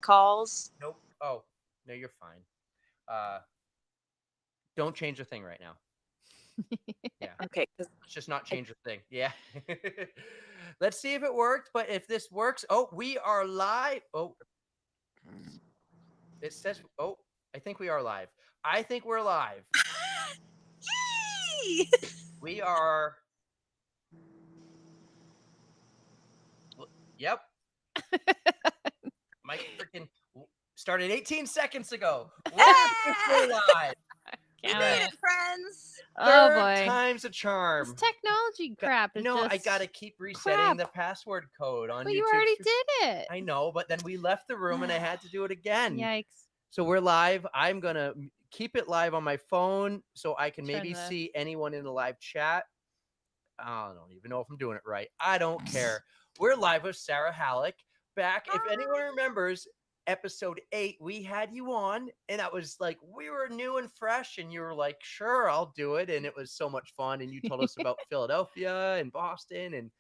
calls? Nope. Oh, no, you're fine. Don't change a thing right now. Yeah. Okay, 'cause Let's just not I, change a thing. Yeah. Let's see if it worked. But if this works, oh, we are live. Oh, it says, oh, I think we are live. I think we're live. Yay! We are. Yep. My freaking started 18 seconds ago. We're officially Ah! live. We Count made Yes. it, it. friends. Oh Third boy. time's a This charm. technology crap is No, I just gotta keep resetting crap. the password code on But you YouTube. already did it. I know, but then we left the room and I had to do it again. Yikes. So we're live. I'm gonna keep it live on my phone so I can Turn maybe the- see anyone in the live chat. I don't even know if I'm doing it right. I don't care. We're live with Sarah Hallock. Back, if anyone remembers, episode 8, we had you on, and that was like we were new and fresh, and you were like, "Sure, I'll do it," and it was so much fun. And you told us about Philadelphia and Boston, and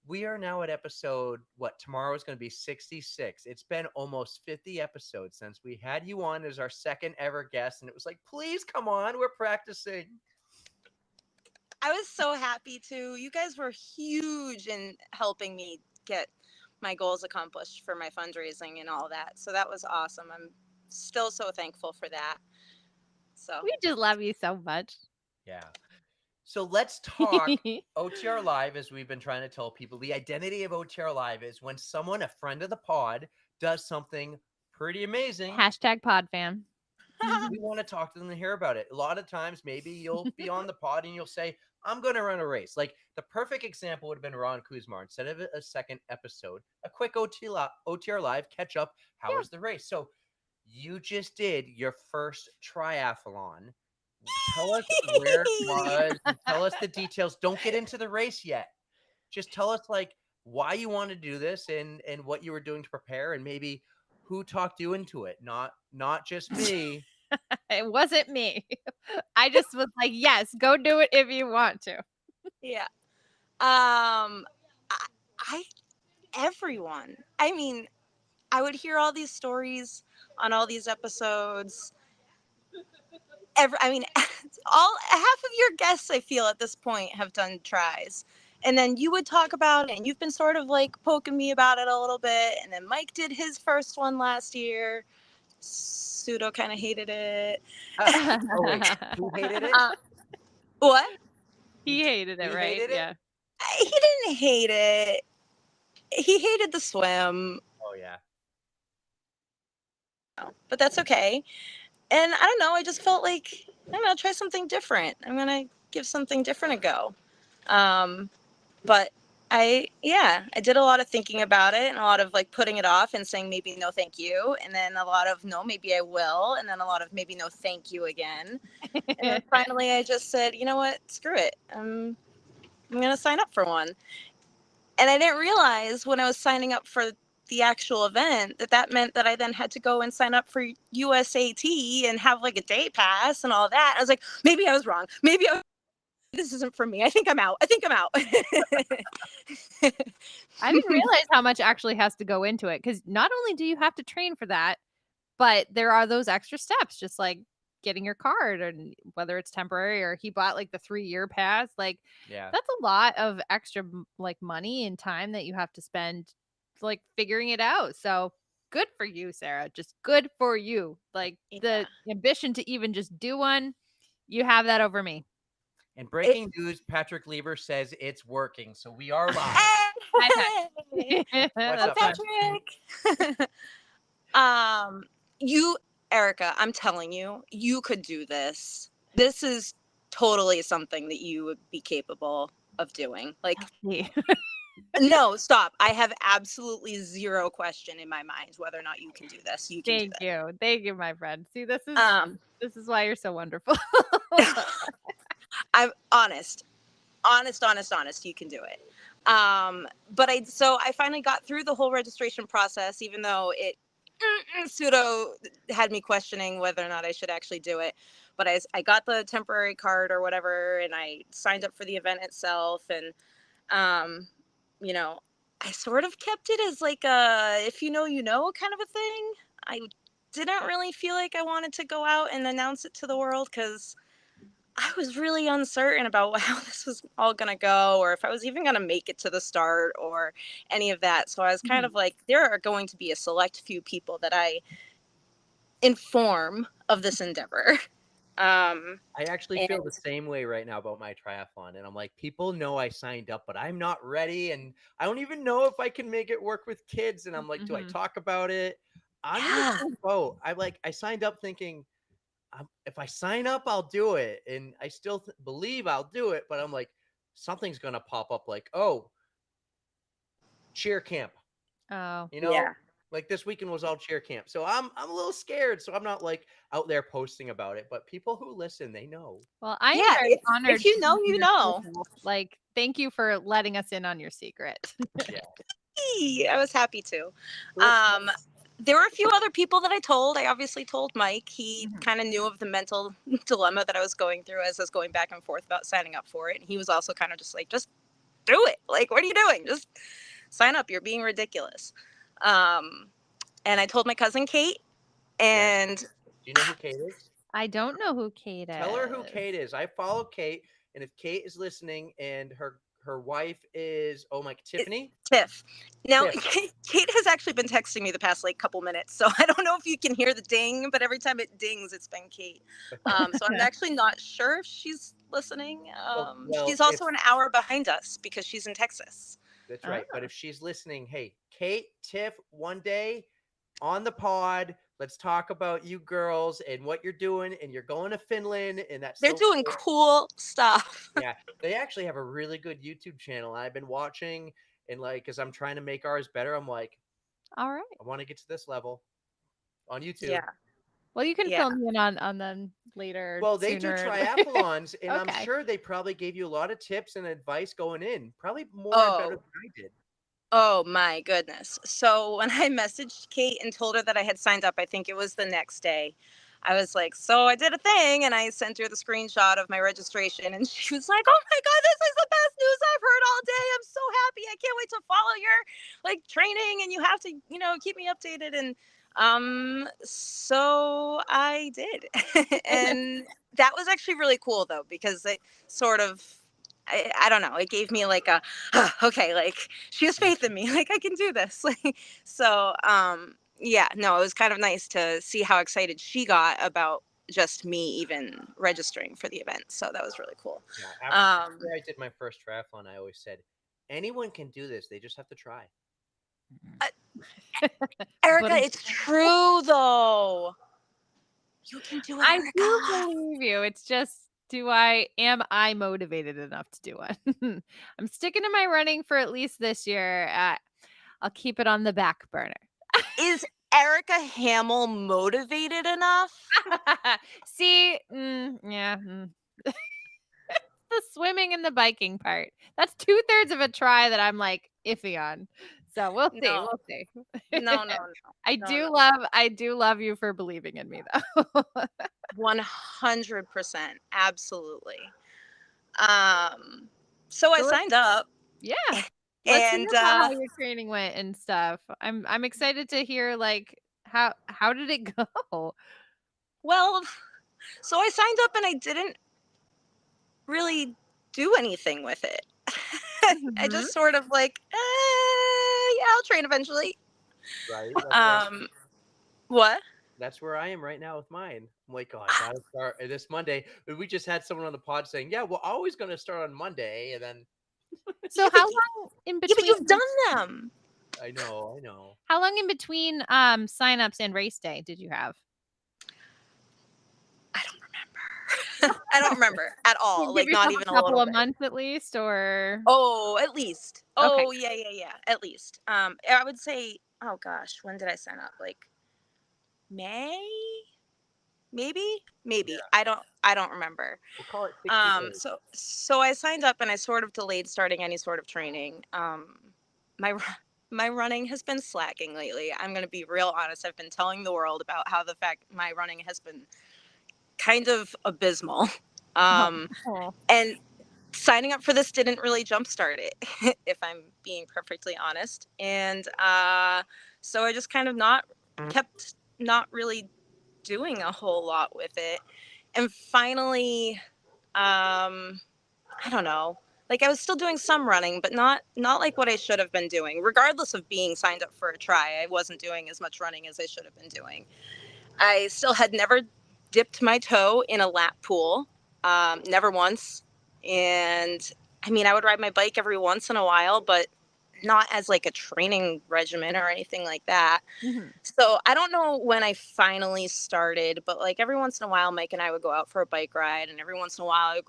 we are now at episode what tomorrow is going to be 66. It's been almost 50 episodes since we had you on as our second ever guest, and it was like, please come on, we're practicing. I was so happy to. You guys were huge in helping me get my goals accomplished for my fundraising and all that. So that was awesome. I'm still so thankful for that. So We just love you so much. Yeah. So let's talk OTR Live, as we've been trying to tell people. The identity of OTR Live is when someone, a friend of the pod, does something pretty amazing. Hashtag pod fam. We want to talk to them and hear about it. A lot of times, maybe you'll be on the pod and you'll say, I'm going to run a race. Like the perfect example would have been Ron Kuzmar. Instead of a second episode, a quick OTR Live catch up. How was the race? So you just did your first triathlon. Tell us where it was. And tell us the details. Don't get into the race yet. Just tell us like why you want to do this and what you were doing to prepare and maybe who talked you into it. Not just me. It wasn't me. I just was like, yes, go do it if you want to. yeah. I everyone. I mean, I would hear all these stories on all these episodes. I mean, all half of your guests, I feel at this point, have done tries, and then you would talk about it, and you've been sort of like poking me about it a little bit, and then Mike did his first one last year. Pseudo kind of hated it. Oh wait, who hated it? What? He hated it, He right? hated it? Yeah. He didn't hate it. He hated the swim, Oh yeah. but that's okay. And I don't know. I just felt like I don't know. Try something different. I'm gonna give something different a go. But I did a lot of thinking about it and a lot of like putting it off and saying maybe no thank you, and then a lot of no maybe I will, and then a lot of maybe no thank you again, and then finally I just said, you know what, screw it, I'm gonna sign up for one. And I didn't realize when I was signing up for the actual event that meant that I then had to go and sign up for USAT and have like a day pass and all that. I was like, maybe I was wrong. This isn't for me. I think I'm out. I didn't realize how much actually has to go into it because not only do you have to train for that, but there are those extra steps, just like getting your card and whether it's temporary or he bought like the 3-year pass. Like, Yeah. that's a lot of extra like money and time that you have to spend like figuring it out. So good for you, Sarah. Just good for you. Like the ambition to even just do one, you have that over me. And breaking news, Patrick Lever says it's working. So we are live. Hey! What's Oh, up, Patrick? You, Erica, I'm telling you, you could do this. This is totally something that you would be capable of doing. Like, no, stop. I have absolutely zero question in my mind whether or not you can do this. You can do that. Thank you, my friend. See, this is why you're so wonderful. I'm honest. You can do it. But I finally got through the whole registration process, even though it pseudo had me questioning whether or not I should actually do it. But I got the temporary card or whatever, and I signed up for the event itself. And, you know, I sort of kept it as like a if you know, you know kind of a thing. I didn't really feel like I wanted to go out and announce it to the world because I was really uncertain about how this was all going to go or if I was even going to make it to the start or any of that. So I was kind Mhm. of like, there are going to be a select few people that I inform of this endeavor. I actually feel the And same way right now about my triathlon, and I'm like, people know I signed up, but I'm not ready, and I don't even know if I can make it work with kids. And I'm like, do I Mhm. talk about it? I'm in the yeah, same boat. I signed up thinking, if I sign up, I'll do it, and I still believe I'll do it. But I'm like, something's gonna pop up, like, oh, cheer camp. Oh. You know, yeah, like this weekend was all cheer camp. So I'm a little scared. So I'm not like out there posting about it. But people who listen, they know. Well, I am yeah. very If honored you to know, be in you your know. circle. Like, thank you for letting us in on your secret. Yeah. I was happy to. Cool. Um, there were a few other people that I told. I obviously told Mike. He Mhm. kind of knew of the mental dilemma that I was going through as I was going back and forth about signing up for it. And he was also kind of just like, just do it. Like, what are you doing? Just sign up. You're being ridiculous. Um, and I told my cousin Kate, Yes. and Do you know who Kate is? I don't know who Kate Tell her who is. Kate is. I follow Kate, and if Kate is listening, and her wife is, oh my, Tiffany. Tiff. Now, Tiff. Kate has actually been texting me the past like couple minutes, so I don't know if you can hear the ding, but every time it dings, it's been Kate. So I'm actually not sure if she's listening. Well, She's if also an hour behind us because she's in Texas. that's right. But Oh. if she's listening, hey, Kate, Tiff, one day on the pod, let's talk about you girls and what you're doing. And you're going to Finland, and that's They're so doing cool. cool stuff. Yeah, they actually have a really good YouTube channel. I've been watching, and like, as I'm trying to make ours better, I'm like, All right. I want to get to this level on YouTube. Yeah, Well, you can yeah. fill me in on them later, Well, they do sooner. triathlons, and I'm Okay. sure they probably gave you a lot of tips and advice going in. Probably more and better Oh, than I did. oh my goodness. So when I messaged Kate and told her that I had signed up, I think it was the next day. I was like, so I did a thing, and I sent her the screenshot of my registration, and she was like, "Oh my god, this is the best news I've heard all day! I'm so happy! I can't wait to follow your like training, and you have to, keep me updated." And so I did, and that was actually really cool though because it sort of, I don't know, it gave me like a okay, like she has faith in me, like I can do this. Like so yeah, no, it was kind of nice to see how excited she got about just me even registering for the event. So that was really cool. Yeah, Um after I did my first triathlon, I always said, anyone can do this. They just have to try. uh, Erica, But it's true though. You can do it, I Erica. do believe you. It's just, am I motivated enough to do it? I'm sticking to my running for at least this year. I'll keep it on the back burner. Is Erica Hamill motivated enough? See, yeah. The swimming and the biking part. That's 2/3 of a try that I'm like iffy on. So we'll see. No, We'll see. no, no, no, no, no. I do love you for believing in me though. 100%. Absolutely. Um, so I So let's signed up yeah. Let's hear and about how your training went and stuff. I'm excited to hear like how did it go? well, so I signed up and I didn't really do anything with it. I Mhm. just sort of like, yeah, I'll train eventually. Right? Um, what? That's where I am right now with mine. I'm like, oh, I gotta start this Monday. But we just had someone on the pod saying, yeah, we're always gonna start on Monday, and then So Yeah, but you've done them. I know. how long in between signups and race day did you have? I don't remember. I don't remember at Did all. you give Like not yourself even a a couple little of bit. months at least or Oh, at least. okay. Oh, yeah, yeah, yeah. At least. I would say, oh gosh, when did I sign up? Like May? Maybe? Maybe. Yeah, I don't remember. we'll call it 60 days. So I signed up and I sort of delayed starting any sort of training. My my running has been slacking lately. I'm going to be real honest. I've been telling the world about how the fact my running has been kind of abysmal. Um Oh. and signing up for this didn't really jumpstart it, if I'm being perfectly honest. And so I just kind of kept not really doing a whole lot with it. And finally, I don't know. Like I was still doing some running, but not like what I should have been doing. Regardless of being signed up for a try, I wasn't doing as much running as I should have been doing. I still had never dipped my toe in a lap pool, never once. And I mean, I would ride my bike every once in a while, but not as like a training regimen or anything like that. Mhm. So I don't know when I finally started, but like every once in a while, Mike and I would go out for a bike ride, and every once in a while, I would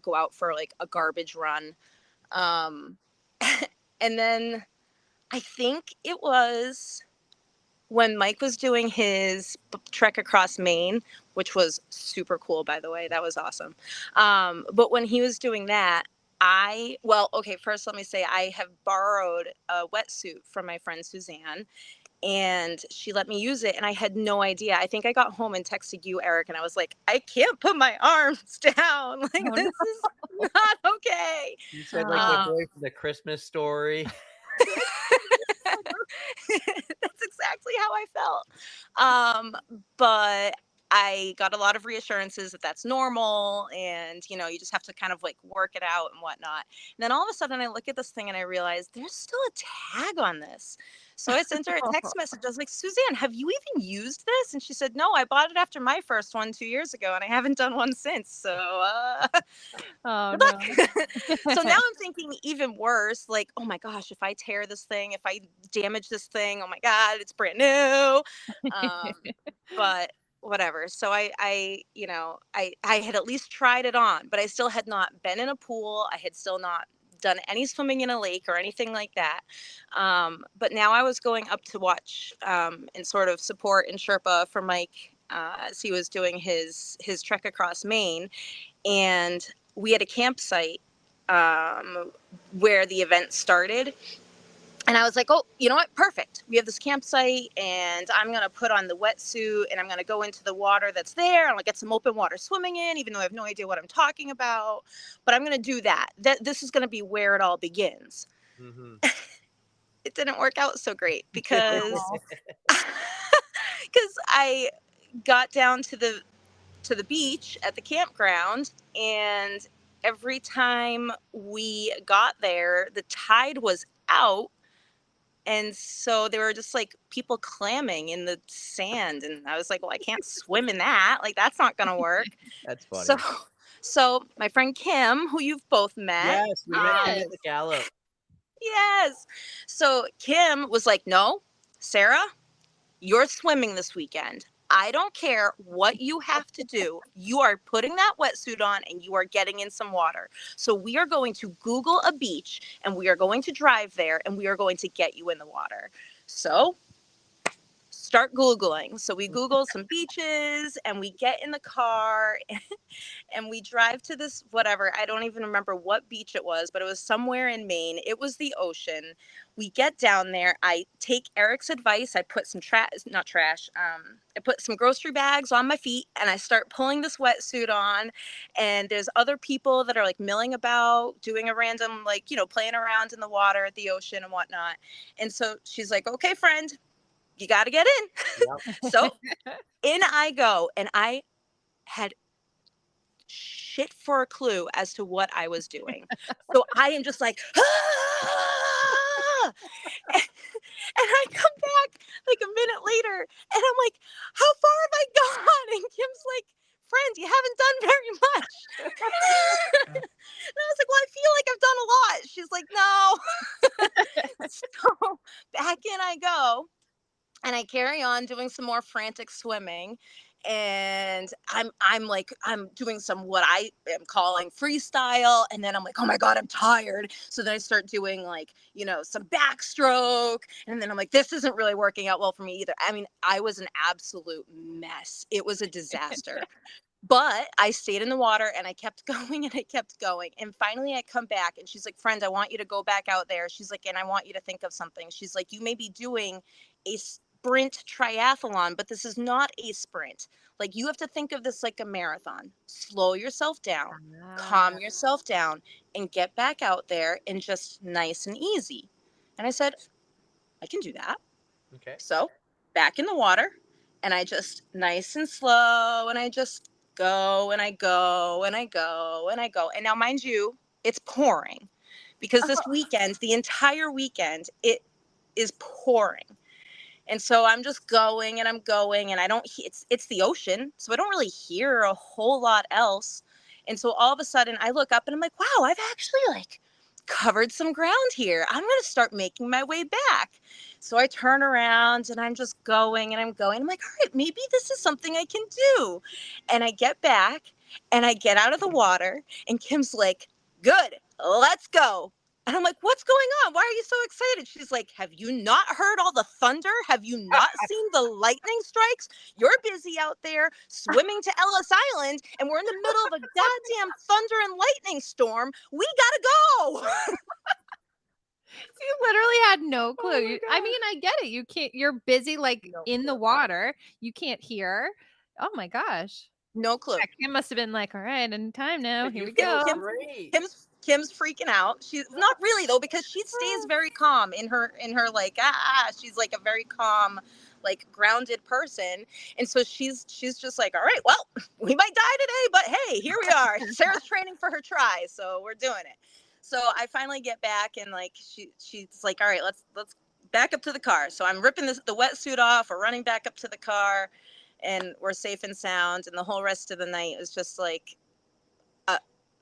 go out for like a garbage run. Um, and then I think it was when Mike was doing his trek across Maine, which was super cool, by the way. That was awesome. But when he was doing that, okay, first let me say I have borrowed a wetsuit from my friend Suzanne, and she let me use it, and I had no idea. I think I got home and texted you, Eric, and I was like, I can't put my arms down. Like, Oh, this no. is not okay. You said like the Oh. boy from the Christmas Story. That's exactly how I felt. But I got a lot of reassurances that that's normal, and you just have to kind of like work it out and whatnot. And then all of a sudden I look at this thing and I realize there's still a tag on this. So I sent her a text message. I was like, Suzanne, have you even used this? And she said, no, I bought it after my first one 2 years ago, and I haven't done one since. So Oh, good no. luck. So now I'm thinking even worse, like, oh my gosh, if I tear this thing, if I damage this thing, oh my God, it's brand new. Um, but whatever. So I had at least tried it on, but I still had not been in a pool. I had still not done any swimming in a lake or anything like that. But now I was going up to watch and sort of support and Sherpa for Mike as he was doing his trek across Maine, and we had a campsite where the event started. And I was like, oh, you know what? Perfect. We have this campsite, and I'm going to put on the wetsuit, and I'm going to go into the water that's there. I'm going to get some open water swimming in, even though I have no idea what I'm talking about. But I'm going to do that. This is going to be where it all begins. Mm-hmm. It didn't work out so great because Oh. I got down to the beach at the campground, and every time we got there, the tide was out. And so there were just like people clamming in the sand. And I was like, well, I can't swim in that. Like, that's not going to work. That's So, funny. so my friend Kim, who you've both met. Yes, we met Kim at the Gallop. Yes. So Kim was like, no, Sarah, you're swimming this weekend. I don't care what you have to do. You are putting that wetsuit on and you are getting in some water. So we are going to Google a beach, and we are going to drive there, and we are going to get you in the water. So start Googling. So we Google some beaches, and we get in the car and we drive to this whatever. I don't even remember what beach it was, but it was somewhere in Maine. It was the ocean. We get down there. I take Eric's advice. I put some not trash. I put some grocery bags on my feet, and I start pulling this wetsuit on. And there's other people that are like milling about, doing a random, like, playing around in the water at the ocean and whatnot. And so she's like, okay, friend, you got to get in. Yep. So in I go, and I had shit for a clue as to what I was doing. So I am just like, ah! And I come back like a minute later, and I'm like, how far have I gone? And Kim's like, friend, you haven't done very much. And I was like, well, I feel like I've done a lot. She's like, no. So back in I go. And I carry on doing some more frantic swimming, and I'm doing some what I am calling freestyle, and then I'm like, oh my God, I'm tired. So then I start doing like, some backstroke, and then I'm like, this isn't really working out well for me either. I mean, I was an absolute mess. It was a disaster. But I stayed in the water, and I kept going, and I kept going. And finally I come back, and she's like, friend, I want you to go back out there. She's like, and I want you to think of something. She's like, you may be doing sprint triathlon, but this is not a sprint. Like, you have to think of this like a marathon. Slow yourself down, calm yourself down, and get back out there and just nice and easy. And I said, I can do that. Okay. So back in the water, and I just nice and slow, and I just go and I go and I go and I go. And now, mind you, it's pouring because this weekend, the entire weekend, it is pouring. And so I'm just going and I'm going, and I don't it's the ocean, so I don't really hear a whole lot else. And so all of a sudden I look up and I'm like, wow, I've actually like covered some ground here. I'm going to start making my way back. So I turn around and I'm just going and I'm going. I'm like, all right, maybe this is something I can do. And I get back and I get out of the water, and Kim's like, good, let's go. And I'm like, what's going on? Why are you so excited? She's like, have you not heard all the thunder? Have you not seen the lightning strikes? You're busy out there swimming to Ellis Island, and we're in the middle of a goddamn thunder and lightning storm. We gotta go. You literally had no clue. my I mean, I get it. You can't, you're busy like No in the clue. water. You can't hear. Oh my gosh. No clue. Yeah, Kim must have been like, all right, any time now. But Here you we feel go. great. Kim's freaking out. She's not really though, because she stays very calm in her like she's like a very calm, like grounded person. And so she's just like, all right, well, we might die today, but hey, here we are. Sarah's training for her try, so we're doing it. So I finally get back, and like she's like, all right, let's back up to the car. So I'm ripping the wetsuit off, we're running back up to the car, and we're safe and sound. And the whole rest of the night was just like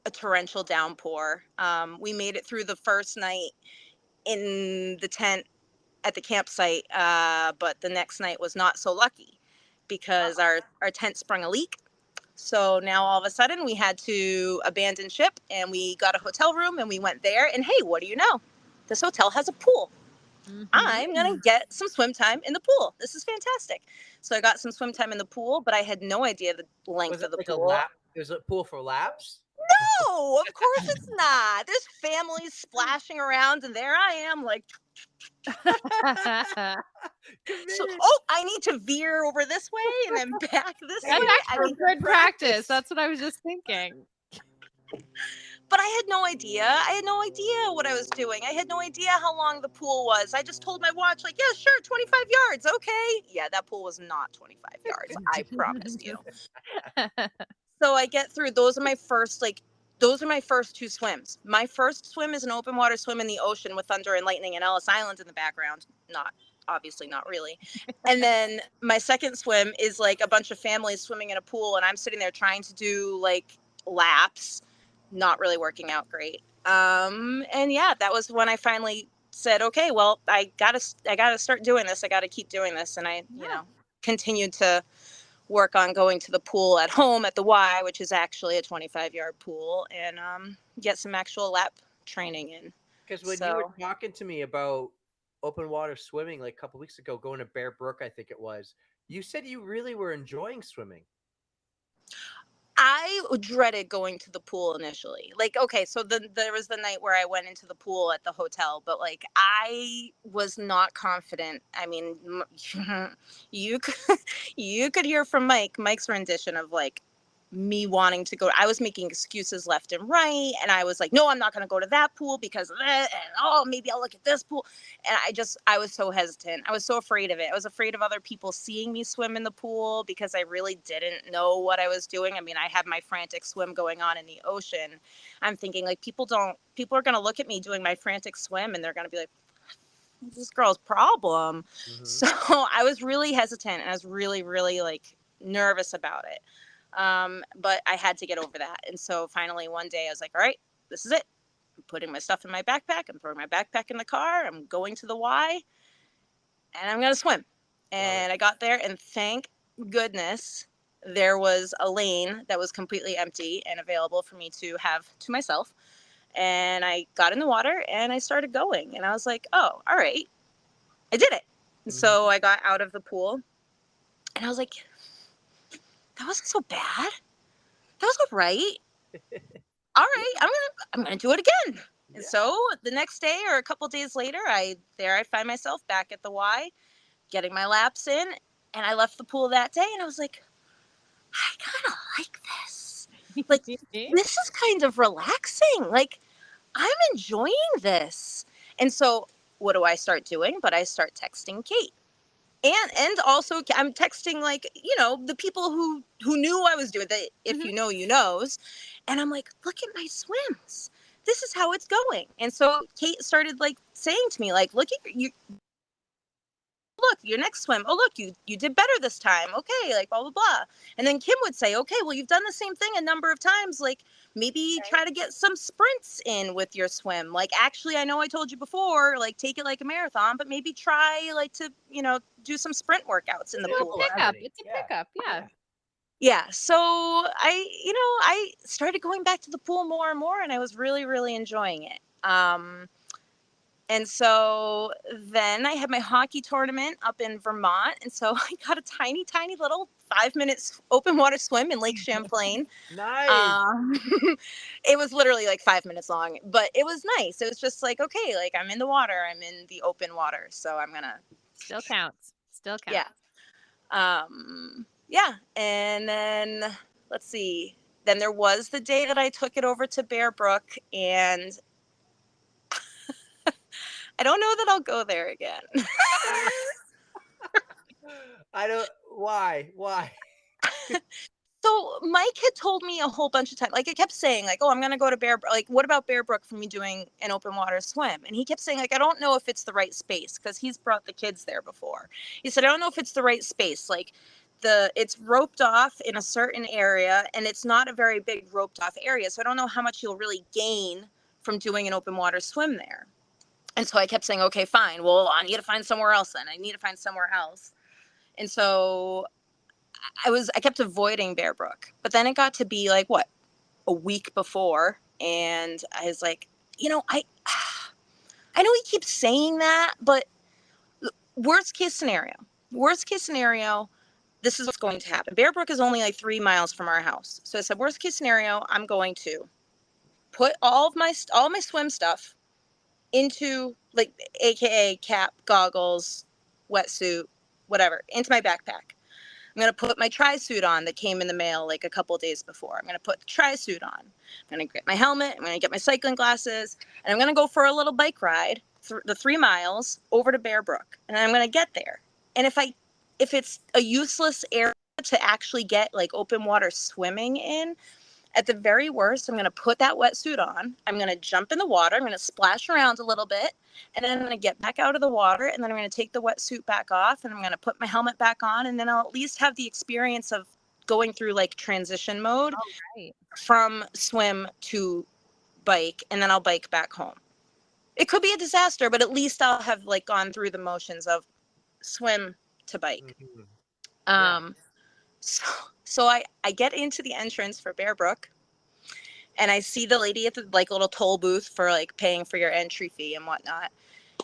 a torrential downpour. We made it through the first night in the tent at the campsite, but the next night was not so lucky because our tent sprung a leak. So now all of a sudden we had to abandon ship, and we got a hotel room and we went there. And hey, what do you know? This hotel has a pool. I'm going to get some swim time in the pool. This is fantastic. So I got some swim time in the pool, but I had no idea the length Was it of the like pool. a lap? There's a pool for laps? No, of course it's not. There's families splashing around, and there I am, like, so, I need to veer over this way and then back this That's way. actually good practice. That's what I was just thinking. But I had no idea. I had no idea what I was doing. I had no idea how long the pool was. I just told my watch, like, yeah, sure, 25 yards. Okay. Yeah, that pool was not 25 yards. I promise you. So I get through. Those are my first two swims. My first swim is an open water swim in the ocean with thunder and lightning and Ellis Island in the background. Obviously not really. And then my second swim is like a bunch of families swimming in a pool, and I'm sitting there trying to do like laps, not really working out great. And yeah, that was when I finally said, okay, well, I gotta start doing this. I gotta keep doing this. And I, continued to work on going to the pool at home at the Y, which is actually a 25-yard pool, and get some actual lap training in. Because when you were talking to me about open water swimming like a couple weeks ago, going to Bear Brook, I think it was, you said you really were enjoying swimming. I dreaded going to the pool initially. Like, okay, so there was the night where I went into the pool at the hotel, but like I was not confident. I mean, you could hear from Mike's rendition of like me wanting to go. I was making excuses left and right, and I was like, no, I'm not going to go to that pool because of that, and oh, maybe I'll look at this pool. And I was so hesitant. I was so afraid of it. I was afraid of other people seeing me swim in the pool because I really didn't know what I was doing. I mean, I had my frantic swim going on in the ocean. I'm thinking like people are going to look at me doing my frantic swim, and they're going to be like, this girl's problem. Mm-hmm. So I was really hesitant, and I was really, really like nervous about it. But I had to get over that. And so finally one day I was like, all right, this is it. I'm putting my stuff in my backpack. I'm throwing my backpack in the car. I'm going to the Y, and I'm going to swim. And I got there, and thank goodness there was a lane that was completely empty and available for me to have to myself. And I got in the water and I started going, and I was like, oh, all right, I did it. And so I got out of the pool, and I was like, that wasn't so bad. That was all right. All right, I'm gonna do it again. And so the next day or a couple days later, I find myself back at the Y, getting my laps in, and I left the pool that day, and I was like, I kind of like this. Like, this is kind of relaxing. Like, I'm enjoying this. And so what do I start doing? But I start texting Kate. And also I'm texting, like, the people who knew I was doing that. If Mhm. you know, you knows. And I'm like, look at my swims. This is how it's going. And so Kate started like saying to me, like, look at you, look, your next swim. Oh, look, you did better this time. Okay, like blah, blah, blah. And then Kim would say, okay, well, you've done the same thing a number of times. Like, maybe try to get some sprints in with your swim. Like, actually, I know I told you before, like, take it like a marathon, but maybe try like to, do some sprint workouts in the pool. Pickup. It's a pickup. Yeah. Yeah. So I started going back to the pool more and more, and I was really, really enjoying it. And so then I had my hockey tournament up in Vermont. And so I got a tiny, tiny little 5 minute open water swim in Lake Champlain. Nice. It was literally like 5 minutes long, but it was nice. It was just like, okay, like I'm in the water, I'm in the open water. So I'm going to. Still counts. Still counts. Yeah. Yeah. And then let's see. Then there was the day that I took it over to Bear Brook, and I don't know that I'll go there again. I don't. Why? So Mike had told me a whole bunch of times, like, I kept saying, like, oh, I'm going to go to Bear Brook. Like, what about Bear Brook for me doing an open water swim? And he kept saying, like, I don't know if it's the right space, because he's brought the kids there before. He said, I don't know if it's the right space. Like, it's roped off in a certain area, and it's not a very big roped off area. So I don't know how much you'll really gain from doing an open water swim there. And so I kept saying, okay, fine. Well, I need to find somewhere else then. I need to find somewhere else. And so I kept avoiding Bear Brook, but then it got to be like, what, a week before. And I was like, I know he keeps saying that, but worst case scenario, this is what's going to happen. Bear Brook is only like 3 miles from our house. So I said, worst case scenario, I'm going to put all my swim stuff into, like, AKA cap, goggles, wetsuit, whatever, into my backpack. I'm going to put my tri-suit on that came in the mail like a couple days before. I'm going to put the tri-suit on. I'm going to get my helmet. I'm going to get my cycling glasses. And I'm going to go for a little bike ride the 3 miles over to Bear Brook. And I'm going to get there. And if it's a useless area to actually get like open water swimming in, at the very worst, I'm going to put that wetsuit on. I'm going to jump in the water. I'm going to splash around a little bit. And then I'm going to get back out of the water. And then I'm going to take the wetsuit back off. And I'm going to put my helmet back on. And then I'll at least have the experience of going through like transition mode from swim to bike. And then I'll bike back home. It could be a disaster, but at least I'll have like gone through the motions of swim to bike. Mm-hmm. So I get into the entrance for Bear Brook, and I see the lady at the like little toll booth for like paying for your entry fee and whatnot.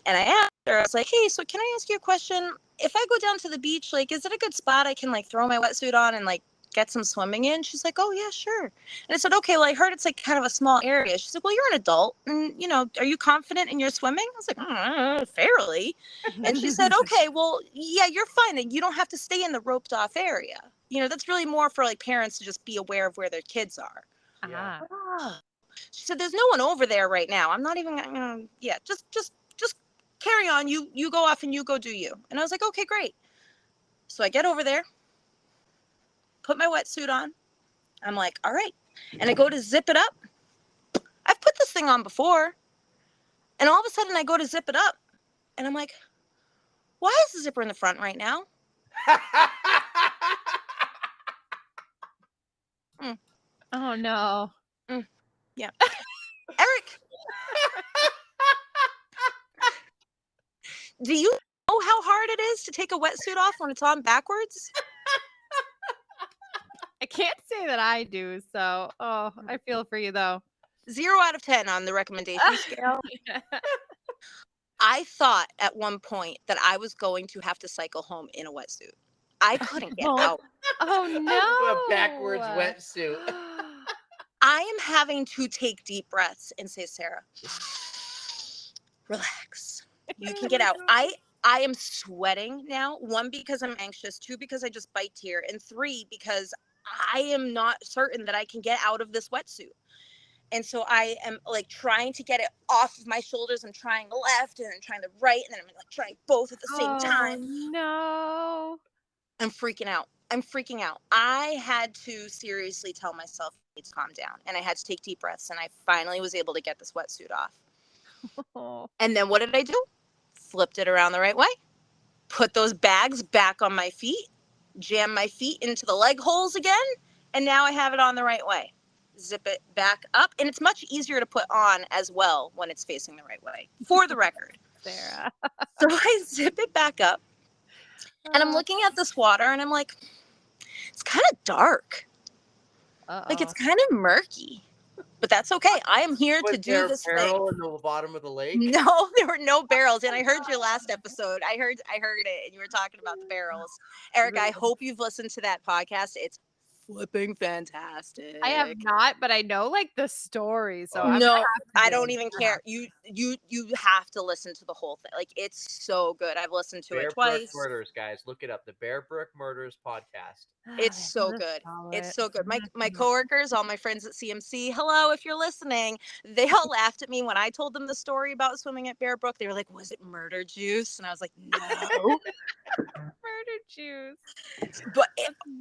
And I asked her, I was like, hey, so can I ask you a question? If I go down to the beach, like, is it a good spot I can like throw my wetsuit on and like get some swimming in? She's like, oh yeah, sure. And I said, okay, well, I heard it's like kind of a small area. She's like, well, you're an adult, and are you confident in your swimming? I was like, fairly. And she said, okay, well, yeah, you're fine, and you don't have to stay in the roped off area. That's really more for like parents to just be aware of where their kids are. Yeah. She said, there's no one over there right now. I'm not even gonna, just carry on. You go off and you go do you. And I was like, okay, great. So I get over there, put my wetsuit on. I'm like, all right. And I go to zip it up. I've put this thing on before. And all of a sudden I go to zip it up. And I'm like, why is the zipper in the front right now? Oh, no. Yeah. Eric, do you know how hard it is to take a wetsuit off when it's on backwards? I can't say that I do. So, I feel for you, though. 0 out of 10 on the recommendation scale. I thought at one point that I was going to have to cycle home in a wetsuit. I couldn't get out. Oh, no. A backwards wetsuit. I am having to take deep breaths and say, Sarah, relax. You can get out. I am sweating now. 1, because I'm anxious. 2, because I just biked here. And 3, because I am not certain that I can get out of this wetsuit. And so I am like trying to get it off of my shoulders. I'm trying the left and then trying the right. And then I'm like trying both at the same Oh time. no. I'm freaking out. I'm freaking out. I had to seriously tell myself I need to calm down. And I had to take deep breaths. And I finally was able to get this wetsuit off. Oh. And then what did I do? Flipped it around the right way. Put those bags back on my feet, jam my feet into the leg holes again, and now I have it on the right way. Zip it back up, and it's much easier to put on as well when it's facing the right way, for the record. Sarah. So I zip it back up, and I'm looking at this water, and I'm like, it's kind of dark. Like, it's kind of murky. But that's okay. I am here to do this Was there a thing. barrel in the bottom of the lake? No, there were no barrels. And I heard your last episode. I heard it, and you were talking about the barrels. Eric, I hope you've listened to that podcast. It's flipping fantastic. I have not, but I know like the story, so Oh. No, I do don't it. even care. You have to listen to the whole thing. Like, it's so good. I've listened to it Bear Brook twice. Murders, guys. Look it up. The Bear Brook Murders podcast. It's so good. It's so good. My coworkers, all my friends at CMC, hello, if you're listening, they all laughed at me when I told them the story about swimming at Bear Brook. They were like, was it murder juice? And I was like, no. Murder juice. But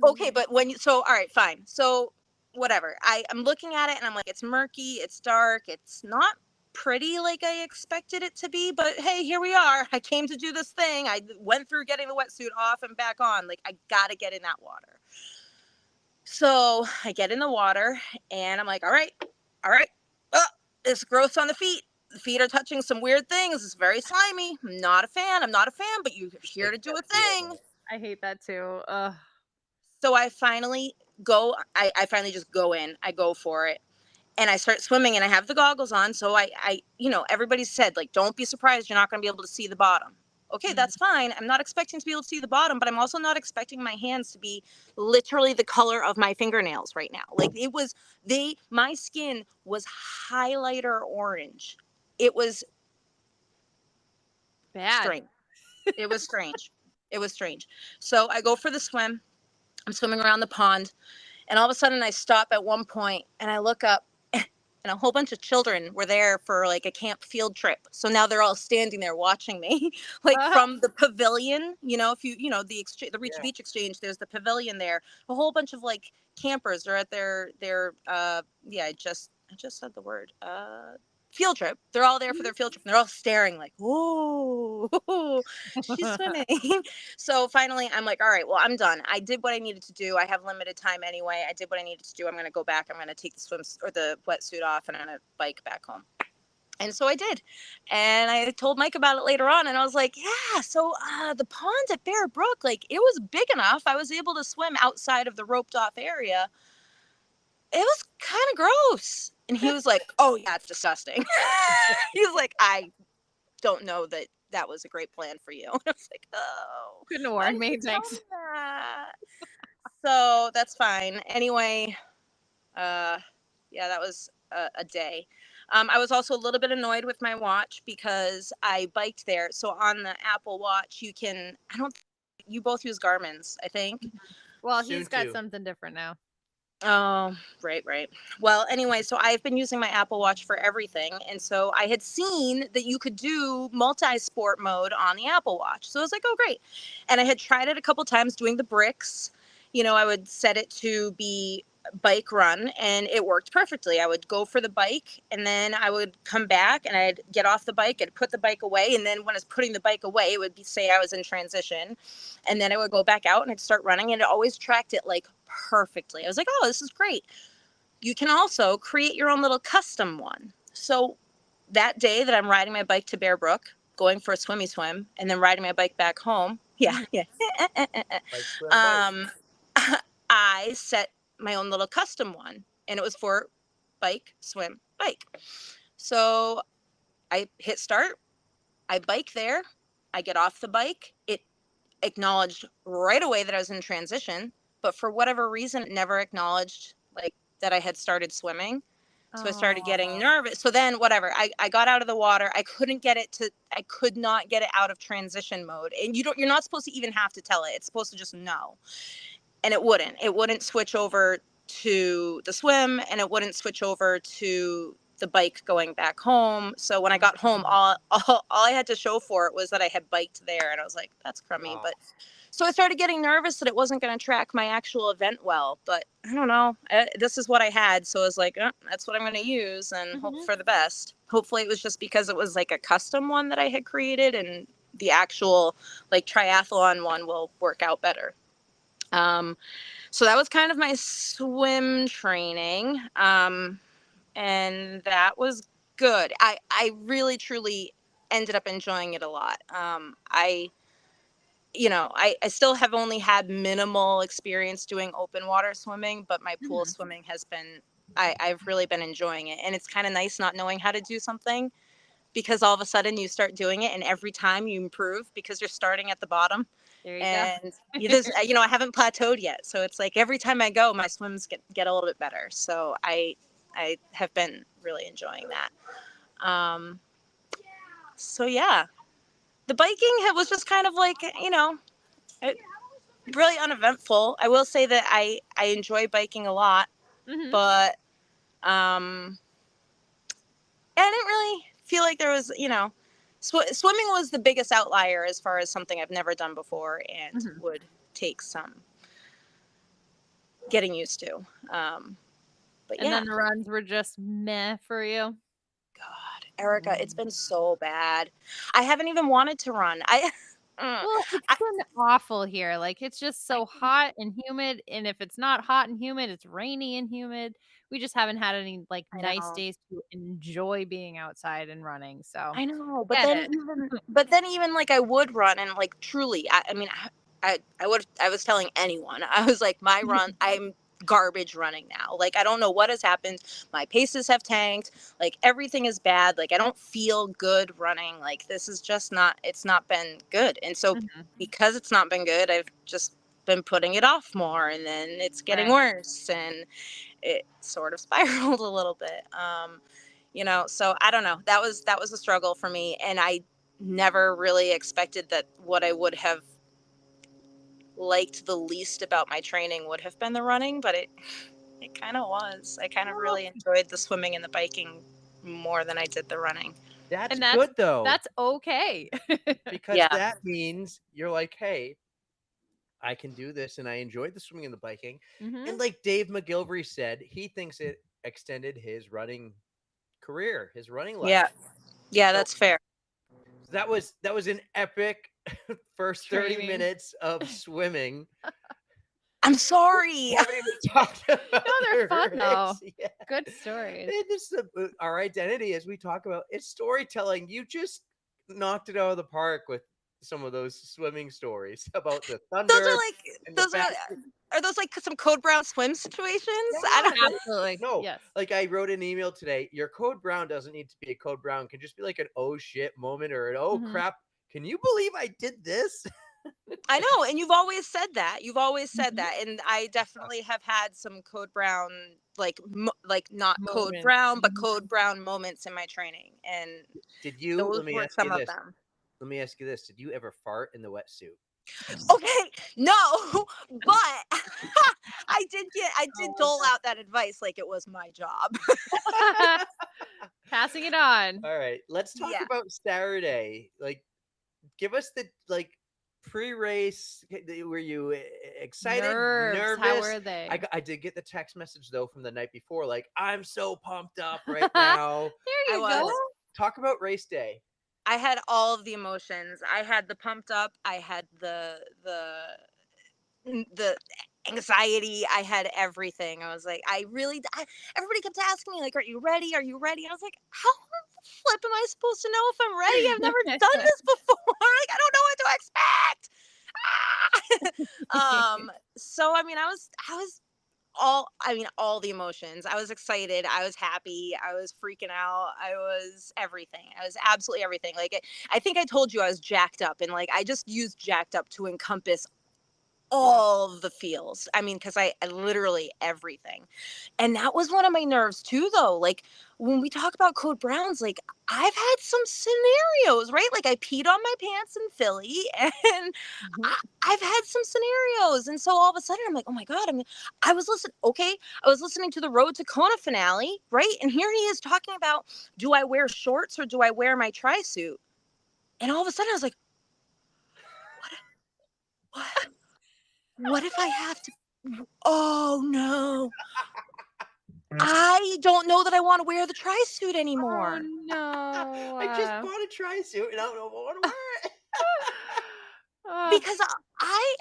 okay, but when you, so all right, fine. So whatever. I'm looking at it and I'm like, it's murky, it's dark, it's not pretty like I expected it to be, but hey, here we are. I came to do this thing. I went through getting the wetsuit off and back on. Like, I gotta get in that water. So I get in the water and I'm like, all right. Oh, it's gross on the feet. The feet are touching some weird things. It's very slimy. I'm not a fan, but you're here to do a thing. I hate that too. So I finally go, I finally just go in. I go for it. And I start swimming and I have the goggles on. So I everybody said, like, don't be surprised. You're not going to be able to see the bottom. Okay, that's fine. I'm not expecting to be able to see the bottom, but I'm also not expecting my hands to be literally the color of my fingernails right now. Like, it was, my skin was highlighter orange. It was Bad. strange. It was strange. It was strange. So I go for the swim. I'm swimming around the pond. And all of a sudden I stop at one point and I look up and a whole bunch of children were there for like a camp field trip. So now they're all standing there watching me, like from the pavilion, if the Reach Beach Exchange, there's the pavilion there. A whole bunch of like campers are at their I just said the word, field trip. They're all there for their field trip and they're all staring like, "Ooh, she's swimming." So finally I'm like, all right, well, I'm done. I did what I needed to do. I have limited time anyway. I did what I needed to do. I'm going to go back. I'm going to take the wetsuit off and I'm going to bike back home. And so I did. And I told Mike about it later on. And I was like, yeah, so the pond at Bear Brook, like, it was big enough. I was able to swim outside of the roped off area. It was kind of gross. And he was like, oh, yeah, it's disgusting. He's like, I don't know that was a great plan for you. And I was like, oh. Couldn't have warned me, thanks. So that's fine. Anyway, that was a day. I was also a little bit annoyed with my watch because I biked there. So on the Apple Watch, you both use Garmin's, I think. Well, he's got something different now. Oh, right. Well, anyway, so I've been using my Apple Watch for everything. And so I had seen that you could do multi-sport mode on the Apple Watch. So I was like, oh, great. And I had tried it a couple times doing the bricks. I would set it to be bike run and it worked perfectly. I would go for the bike and then I would come back and I'd get off the bike and put the bike away. And then when I was putting the bike away, it would say I was in transition. And then I would go back out and I'd start running and it always tracked it like perfectly. I was like, oh, this is great. You can also create your own little custom one. So that day that I'm riding my bike to Bear Brook, going for a swimmy swim, and then riding my bike back home. Yeah. I set my own little custom one and it was for bike, swim, bike. So I hit start, I bike there, I get off the bike. It acknowledged right away that I was in transition, but for whatever reason, it never acknowledged like that I had started swimming. So I started getting Oh. nervous. So then whatever, I got out of the water. I could not get it out of transition mode. And you're not supposed to even have to tell it. It's supposed to just know. And it wouldn't switch over to the swim, and it wouldn't switch over to the bike going back home. So when I got home, all I had to show for it was that I had biked there. And I was like, that's crummy. Oh. But so I started getting nervous that it wasn't going to track my actual event well. But I don't know. This is what I had. So I was like, that's what I'm going to use and hope for the best. Hopefully it was just because it was like a custom one that I had created, and the actual like triathlon one will work out better. So that was kind of my swim training. And that was good. I really, truly ended up enjoying it a lot. I still have only had minimal experience doing open water swimming, but my pool swimming has been, I've really been enjoying it. And it's kind of nice not knowing how to do something, because all of a sudden you start doing it and every time you improve because you're starting at the bottom. There you go. And I haven't plateaued yet. So it's like every time I go, my swims get a little bit better. So I have been really enjoying that. So yeah, the biking was just kind of like, it, really uneventful. I will say that I enjoy biking a lot, but I didn't really feel like there was, swimming was the biggest outlier as far as something I've never done before and would take some getting used to. But And then the runs were just meh for you. God, Erica, it's been so bad. I haven't even wanted to run. Well, it's been awful here. Like, it's just so hot and humid, and if it's not hot and humid, it's rainy and humid. We just haven't had any, like, I nice know. days to enjoy being outside and running, so I know, but get then it. even like I would run, and like truly, I mean, I was telling anyone, I was like, my run, I'm garbage running now. Like, I don't know what has happened. My paces have tanked. Like, everything is bad. Like, I don't feel good running. Like, this is just not, it's not been good. And so because it's not been good, I've just been putting it off more, and then it's getting Right. worse, and it sort of spiraled a little bit. So I don't know. That was a struggle for me, and I never really expected that what I would have liked the least about my training would have been the running, but it kind of was. I kind of Well, really enjoyed the swimming and the biking more than I did the running. That's and good though, that's okay. because Yeah. that means you're like, hey, I can do this, and I enjoyed the swimming and the biking. And like Dave McGilvery said, he thinks it extended his running career, his running life. Yeah. Yeah, So that's fair. that was an epic first 30 Training. minutes of swimming. I'm We sorry. haven't even talked about No, they're fun, though. race yet. Good stories. And this is our identity, as we talk about, it's storytelling. You just knocked it out of the park with some of those swimming stories about the Those thunder are like and the those fast. are those like some Code Brown swim situations? I Yeah, don't. Absolutely. no, Yes. like I wrote an email today. Your code brown doesn't need to be a code brown. It can just be like an oh shit moment or an oh crap. Can you believe I did this? I know, and you've always said that. You've always said that, and I definitely have had some Code Brown, like like not Code Moments. Brown, but Code Brown moments in my training, and Did you? those Let me were ask you some of this. them. Let me ask you this. Did you ever fart in the wetsuit? Okay, no, but I did dole out that advice like it was my job. Passing it on. All right, let's talk Yeah. about Saturday. Like, give us the pre-race. Were you excited, Nerves. How nervous? were they? I did get the text message though from the night before. Like, I'm so pumped up right now. There I you go. was. Talk about race day. I had all of the emotions. I had the pumped up. I had the anxiety. I had everything. I was like, everybody kept asking me like, are you ready? Are you ready? I was like, how the flip am I supposed to know if I'm ready? I've never done this before. Like, I don't know what to expect. So I mean, I was all the emotions. I was excited, I was happy, I was freaking out, I was everything. I was absolutely everything. Like, I think I told you I was jacked up, and like I just used jacked up to encompass all of the feels. I mean, because I literally everything. And that was one of my nerves too, though. Like when we talk about code browns, like I've had some scenarios, right? Like I peed on my pants in Philly and Mhm. I've had some scenarios. And so all of a sudden I'm like, oh my God, I was listening. Okay. I was listening to the Road to Kona finale, right? And here he is talking about, do I wear shorts or do I wear my tri-suit? And all of a sudden I was like, what? What if I have to? Oh no. I don't know that I want to wear the tri-suit Oh anymore no. I just bought a tri-suit and I don't know if I want to wear it. because I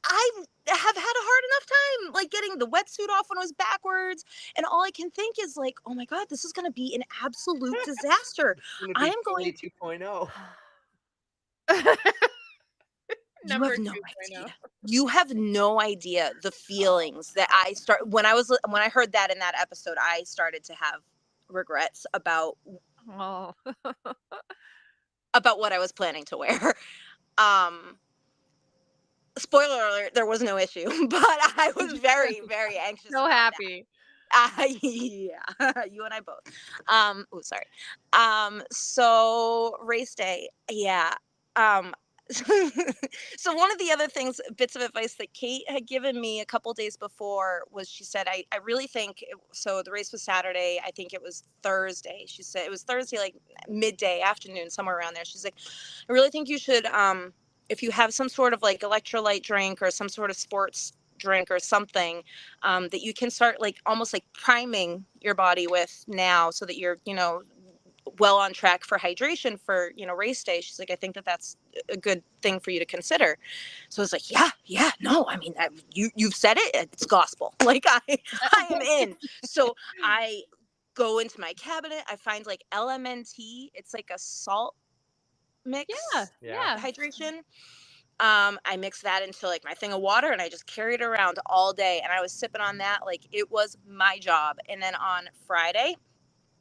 I have had a hard enough time like getting the wetsuit off when it was backwards, and all I can think is like, oh my God, this is going to be an absolute disaster. It's going to I be am going Philly to. 2.0. You have Number no 2.0. idea. You have no idea the feelings that I start when I heard that in that episode. I started to have regrets Oh. about what I was planning to wear. Um, Spoiler alert, there was no issue, but I was very, very anxious So about that. happy. Yeah, you and I both. Oh, sorry. So race day, yeah. Um, so one of the other bits of advice that Kate had given me a couple days before was she said, I really think, so the race was Saturday. I think it was Thursday. She said it was Thursday, like midday, afternoon, somewhere around there. She's like, I really think you should, if you have some sort of like electrolyte drink or some sort of sports drink or something, that you can start like almost like priming your body with now so that you're, well on track for hydration for, race day. She's like, I think that that's a good thing for you to consider. So it's like, yeah, no, I mean, you've said it, it's gospel. Like I am in. So I go into my cabinet, I find like LMNT. It's like a salt Yeah. mix Yeah. Yeah. hydration. I mixed that into like my thing of water and I just carried it around all day and I was sipping on that like it was my job. And then on Friday,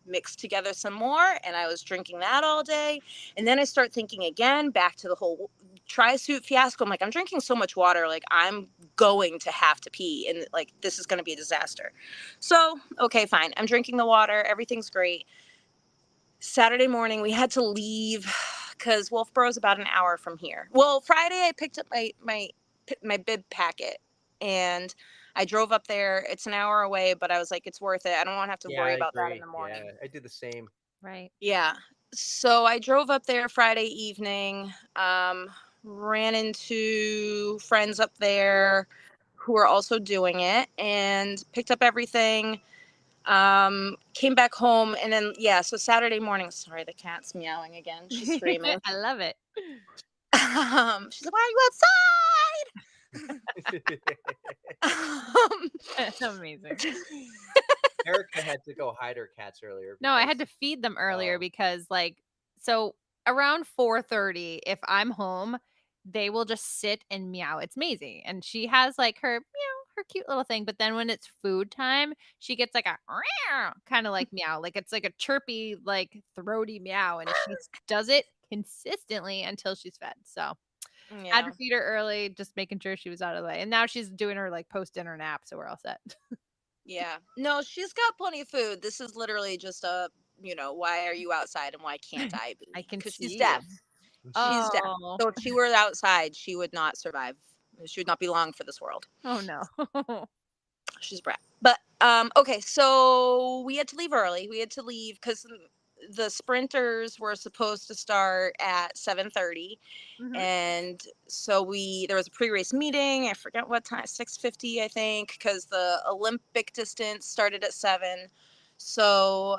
mixed together some more and I was drinking that all day. And then I start thinking again back to the whole tri-suit fiasco. I'm like, I'm drinking so much water, like I'm going to have to pee and like this is going to be a disaster. So, okay, fine. I'm drinking the water. Everything's great. Saturday morning, we had to leave because Wolfboro is about an hour from here. Well, Friday I picked up my bib packet and I drove up there. It's an hour away, but I was like, it's worth it. I don't want to have to Yeah, worry I about that in agree. the Yeah, morning. I did the same. Right. Yeah. So I drove up there Friday evening, ran into friends up there who were also doing it and picked up everything. Came back home and then so Saturday morning, sorry, the cat's meowing again. She's screaming. I love it. She's like, why are you outside? Amazing. Erica had to go hide her cats earlier. No, I had to because- feed them earlier Oh. because so around 4:30, if I'm home, they will just sit and meow. It's amazing. And she has like her cute little thing, but then when it's food time, she gets like a kind of like meow. Like it's like a chirpy, like throaty meow. And she does it consistently until she's fed. So had Yeah. to feed her early, just making sure she was out of the way. And now she's doing her like post-dinner nap, so we're all set. Yeah. No, she's got plenty of food. This is literally just why are you outside and why can't I be? I can Because she's see you. deaf. She's deaf. Oh. So if she were outside, she would not survive. She would not be long for this world. Oh no. She's a brat. But okay, so we had to leave early. We had to leave because the sprinters were supposed to start at 7:30. Mhm. And so there was a pre-race meeting. I forget what time, 6:50, I think, because the Olympic distance started at 7. So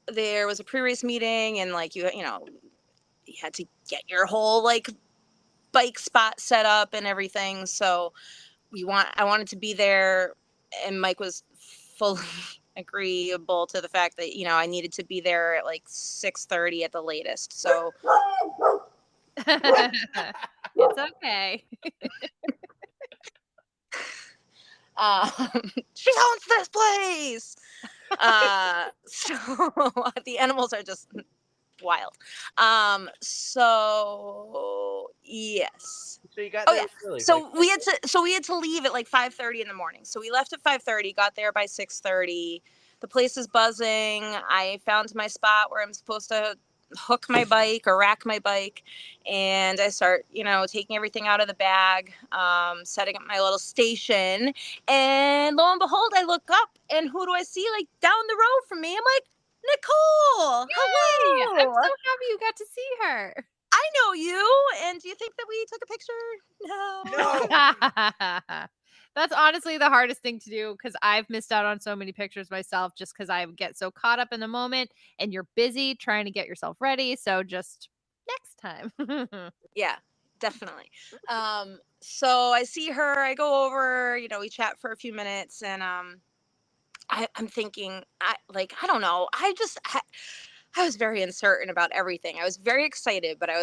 there was a pre-race meeting and like you had to get your whole like bike spot set up and everything. So I wanted to be there and Mike was fully agreeable to the fact that, I needed to be there at like 6:30 at the latest. So It's okay. um, she owns this place. So the animals are just wild. So yes. So you got Oh there yeah. early. Like, So we had to leave at like 5:30 in the morning. So we left at 5:30, got there by 6:30. The place is buzzing. I found my spot where I'm supposed to hook my bike or rack my bike, and I start, taking everything out of the bag, setting up my little station, and lo and behold, I look up, and who do I see like down the road from me? I'm like, Nicole, Yay! I'm hello. so happy you got to see her. I know you, and do you think that we took a picture? No. no. That's honestly the hardest thing to do because I've missed out on so many pictures myself just because I get so caught up in the moment and you're busy trying to get yourself ready. So just next time. Yeah, definitely. So I see her, I go over, we chat for a few minutes, and I'm thinking, I don't know, I was very uncertain about everything. I was very excited, but I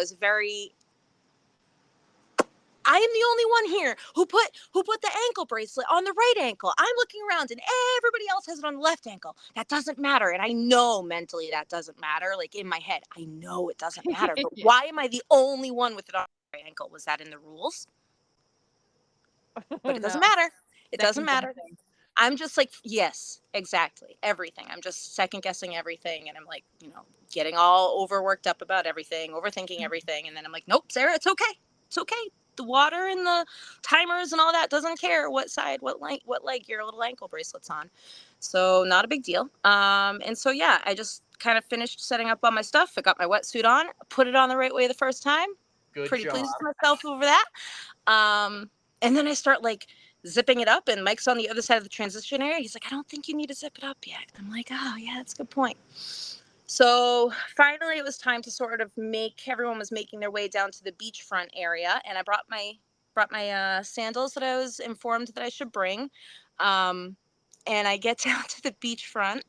am the only one here who put the ankle bracelet on the right ankle. I'm looking around and everybody else has it on the left ankle. That doesn't matter. And I know mentally that doesn't matter. Like in my head, I know it doesn't matter. But Yeah. why am I the only one with it on the right ankle? Was that in the rules? But Oh it doesn't no. matter. It doesn't Second matter. guessing. I'm just like, yes, exactly. Everything. I'm just second guessing everything. And I'm like, getting all overworked up about everything, overthinking everything. And then I'm like, nope, Sarah, it's okay. It's okay. The water and the timers and all that doesn't care what side, what leg your little ankle bracelet's on. So not a big deal. And so, yeah, I just kind of finished setting up all my stuff. I got my wetsuit on, put it on the right way the first time. Good Pretty job. pleased with myself over that. And then I start like zipping it up, and Mike's on the other side of the transition area. He's like, I don't think you need to zip it up yet. I'm like, oh yeah, that's a good point. So finally it was time to sort of everyone was making their way down to the beachfront area, and I brought my sandals that I was informed that I should bring. And I get down to the beachfront,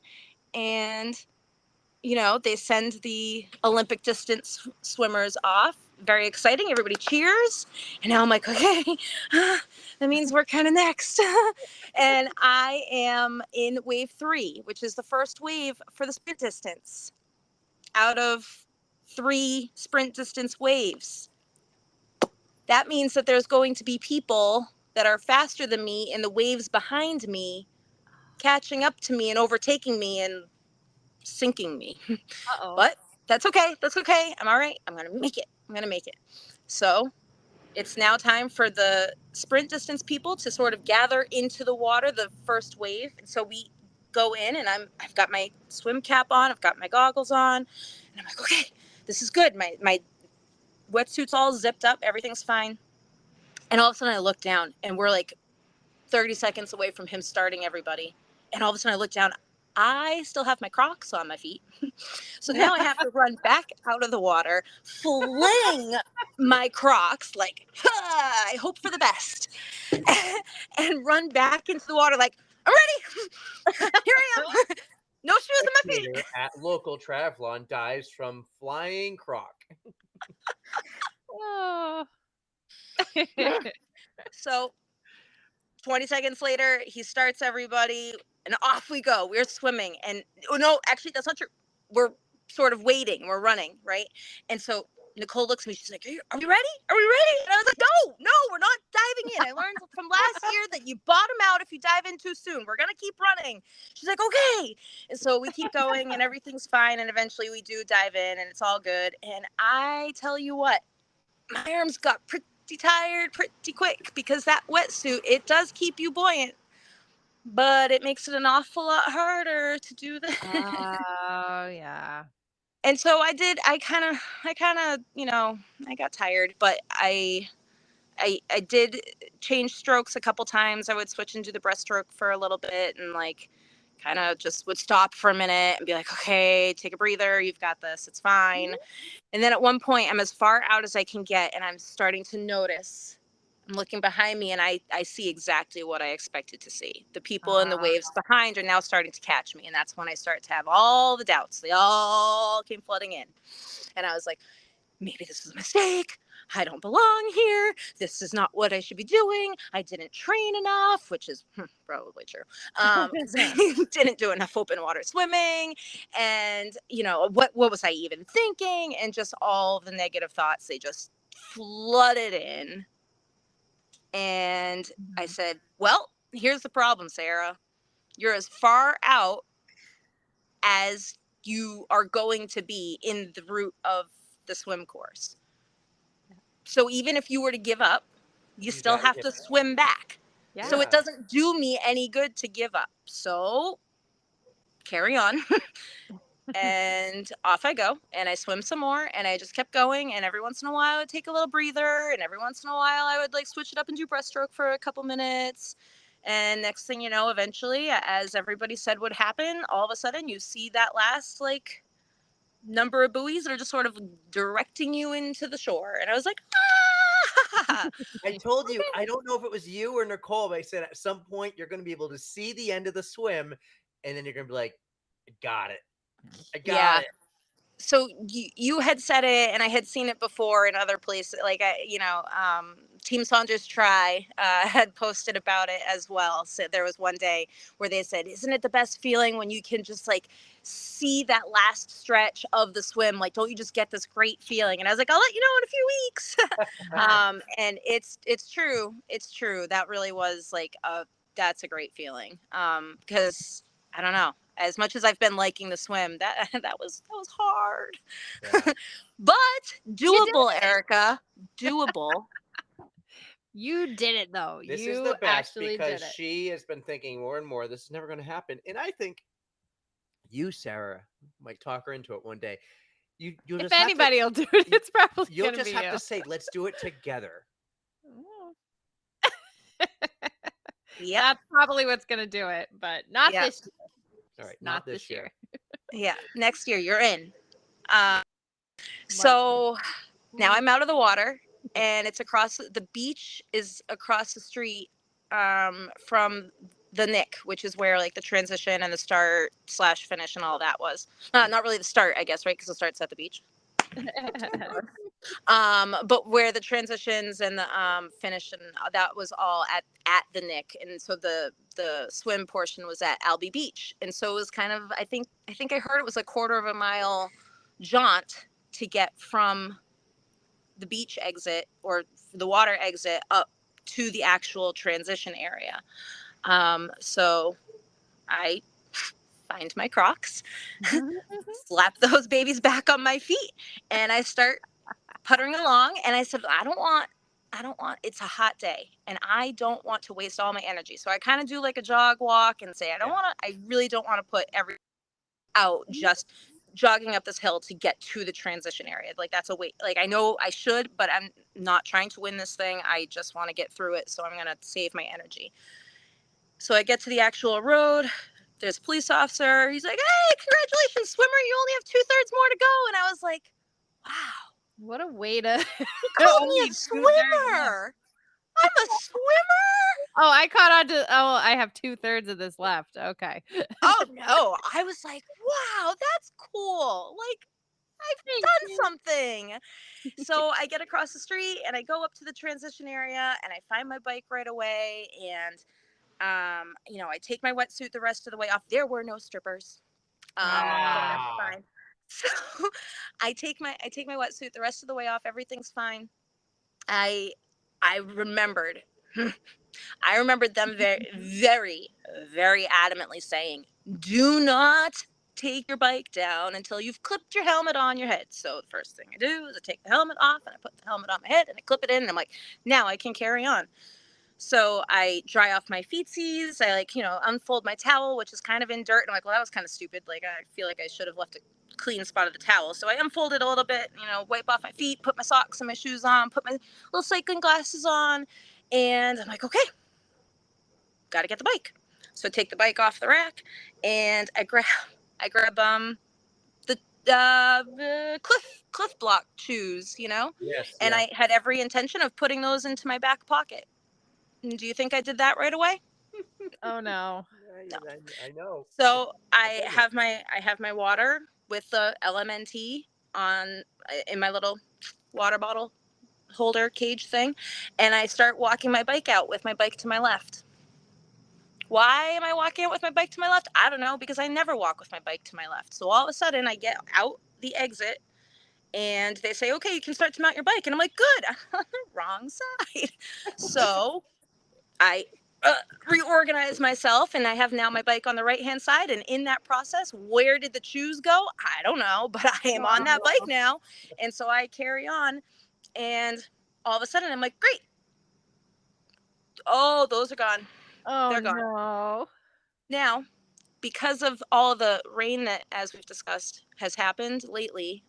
and they send the Olympic distance swimmers off. Very exciting. Everybody cheers. And now I'm like, okay, that means we're kind of next. And I am in wave 3, which is the first wave for the sprint distance out of 3 sprint distance waves. That means that there's going to be people that are faster than me in the waves behind me, catching up to me and overtaking me and sinking me. Uh-oh. But that's okay. That's okay. I'm all right. I'm going to make it. I'm going to make it. So it's now time for the sprint distance people to sort of gather into the water, the first wave. And so we go in, and I've got my swim cap on. I've got my goggles on, and I'm like, okay, this is good. My wetsuit's all zipped up. Everything's fine. And all of a sudden I look down, and we're like 30 seconds away from him starting everybody. And all of a sudden I look down. I still have my Crocs on my feet. So now I have to run back out of the water, fling my Crocs, like, I hope for the best, and run back into the water like, I'm ready. Here I am. No shoes on my feet. At local triathlon dies from flying croc. Oh. So 20 seconds later, he starts everybody, and off we go. We're swimming. And no, actually, that's not true. We're sort of waiting. We're running, right? And so Nicole looks at me. She's like, are we ready? Are we ready? And I was like, no, we're not diving in. I learned from last year that you bottom out if you dive in too soon. We're going to keep running. She's like, okay. And so we keep going, and everything's fine. And eventually we do dive in, and it's all good. And I tell you what, my arms got pretty tired pretty quick, because that wetsuit, it does keep you buoyant, but it makes it an awful lot harder to do that. Oh, yeah. And so I kind of I got tired, but I did change strokes a couple times. I would switch and do the breaststroke for a little bit, and like kind of just would stop for a minute and be like, okay, take a breather, you've got this, it's fine. And then at one point, I'm as far out as I can get, and I'm starting to notice. I'm looking behind me, and I see exactly what I expected to see. The people in the waves behind are now starting to catch me, and that's when I start to have all the doubts. They all came flooding in. And I was like, maybe this is a mistake. I don't belong here. This is not what I should be doing. I didn't train enough, which is probably true. Because I didn't do enough open water swimming. And, what was I even thinking? And just all the negative thoughts, they just flooded in. And I Mhm. said, well, here's the problem, Sarah. You're as far out as you are going to be in the route of the swim course. So even if you were to give up, you You still gotta have get to back. swim back. So it Yeah. doesn't do me any good to give up. So carry on. And off I go. And I swim some more. And I just kept going. And every once in a while, I would take a little breather. And every once in a while, I would like switch it up and do breaststroke for a couple minutes. And next thing you know, eventually, as everybody said would happen, all of a sudden you see that last like number of buoys that are just sort of directing you into the shore. And I was like, ah, I told you, okay. I don't know if it was you or Nicole, but I said at some point you're going to be able to see the end of the swim, and then you're going to be like, I got it. I got Yeah. it. So you had said it, and I had seen it before in other places. Like Team Saunders Try had posted about it as well. So there was one day where they said, "Isn't it the best feeling when you can just like see that last stretch of the swim? Like, don't you just get this great feeling?" And I was like, "I'll let you know in a few weeks." And it's true. It's true. That really was like that's a great feeling. Because I don't know. As much as I've been liking the swim, that that was hard, Yeah. but You did doable, it. Erica. Doable. You did it though. This is You the best actually because did it. she has been thinking more and more, this is never going to happen. And I think you, Sarah, might talk her into it one day. You'll If just have to anybody will do it, you, it's probably you'll gonna just be have to you. say, let's do it together. Oh. Yep. That's probably what's gonna do it, but not Yep. this year. All right, Just not not this this year. year. Yeah. Next year, you're in. Uh, Love you. so now I'm out of the water, and it's across the beach is across the street from the Nick, which is where like the transition and the start slash finish and all that was. Not really the start, I guess, right? Because the start's at the beach. But where the transitions and the finish and that was all at the Nick, and so the swim portion was at Albee Beach, and so it was kind of I think I heard it was a quarter of a mile jaunt to get from the beach exit or the water exit up to the actual transition area. So I find my Crocs, slap those babies back on my feet, and I start puttering along. And I said, I don't want, it's a hot day and I don't want to waste all my energy. So I kind of do like a jog walk and say, Yeah. I really don't want to put every out just jogging up this hill to get to the transition area. Like that's a wait. Like I know I should, but I'm not trying to win this thing. I just want to get through it. So I'm going to save my energy. So I get to the actual road. There's a police officer. He's like, "Hey, congratulations, swimmer. You only have 2/3 more to go." And I was like, wow, What a way to he called me a only 2/3 left. swimmer. I'm a swimmer. Oh, I caught on to I have 2/3 of this left. Okay. Oh no. I was like, wow, that's cool. Like I've Thank done you. something. So I get across the street and I go up to the transition area and I find my bike right away. And I take my wetsuit the rest of the way off. There were no strippers. So that's Ah. fine. So I take my wetsuit the rest of the way off. Everything's fine. I I remembered. I remembered them very, very, very adamantly saying, "Do not take your bike down until you've clipped your helmet on your head." So the first thing I do is I take the helmet off and I put the helmet on my head and I clip it in and I'm like, now I can carry on. So I dry off my feetsies. I unfold my towel, which is kind of in dirt. And I'm like, well, that was kind of stupid. Like, I feel like I should have left a clean spot of the towel. So I unfold it a little bit, wipe off my feet, put my socks and my shoes on, put my little cycling glasses on. And I'm like, okay, got to get the bike. So I take the bike off the rack and I grab the cliff block shoes, Yes, and yes. I had every intention of putting those into my back pocket. Do you think I did that right away? Oh no. No. I know. So I've I been there. have my water with the LMNT on in my little water bottle holder cage thing, and I start walking my bike out with my bike to my left. Why am I walking out with my bike to my left? I don't know, because I never walk with my bike to my left. So all of a sudden I get out the exit and they say, okay, you can start to mount your bike. And I'm like, good. Wrong side. So I reorganize myself, and I have now my bike on the right hand side. And in that process, where did the shoes go? I don't know, but I am on that bike now. And so I carry on, and all of a sudden I'm like, great. Oh, those are gone. Oh They're gone. no. Now, because of all the rain that, as we've discussed, has happened lately,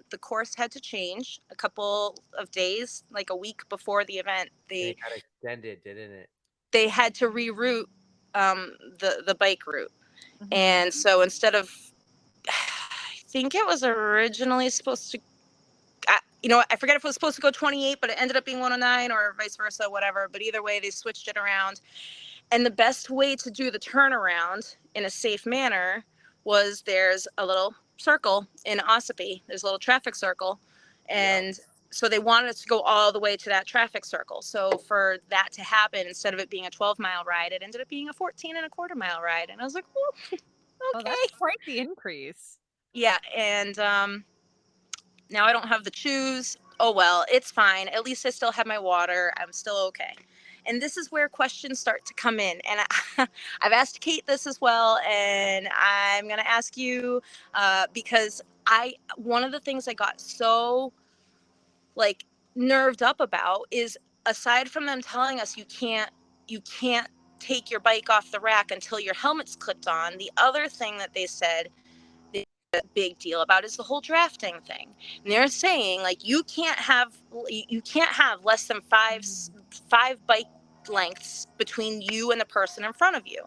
the course had to change a couple of days, like a week before the event. And it got extended, didn't it? They had to reroute the bike route. Mhm. And so instead of, I think it was originally supposed to, I forget if it was supposed to go 28, but it ended up being 109 or vice versa, whatever. But either way, they switched it around. And the best way to do the turnaround in a safe manner was there's a little circle in Ossipee. There's a little traffic circle. And so they wanted us to go all the way to that traffic circle. So for that to happen, instead of it being a 12-mile ride, it ended up being a 14.25-mile ride. And I was like, well, Oh, okay. that's quite the increase. Yeah. And now I don't have the shoes. Oh, well, it's fine. At least I still have my water. I'm still okay. And this is where questions start to come in. And I've asked Kate this as well. And I'm going to ask you because one of the things I got so like nerved up about is, aside from them telling us you can't take your bike off the rack until your helmet's clipped on, the other thing that they said a big deal about is the whole drafting thing. And they're saying like you can't have less than five bike lengths between you and the person in front of you.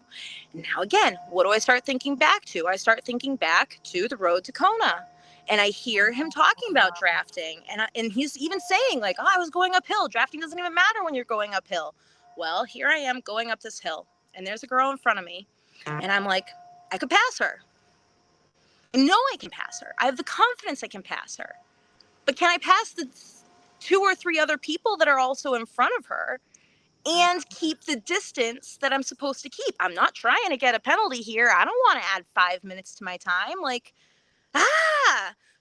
Now again, what do I start thinking back to? I start thinking back to the road to Kona. And I hear him talking about drafting, and he's even saying like, oh, I was going uphill. Drafting doesn't even matter when you're going uphill. Well, here I am going up this hill, and there's a girl in front of me, and I'm like, I could pass her. I know I can pass her. I have the confidence I can pass her. But can I pass the 2 or 3 other people that are also in front of her and keep the distance that I'm supposed to keep? I'm not trying to get a penalty here. I don't want to add 5 minutes to my time. Like,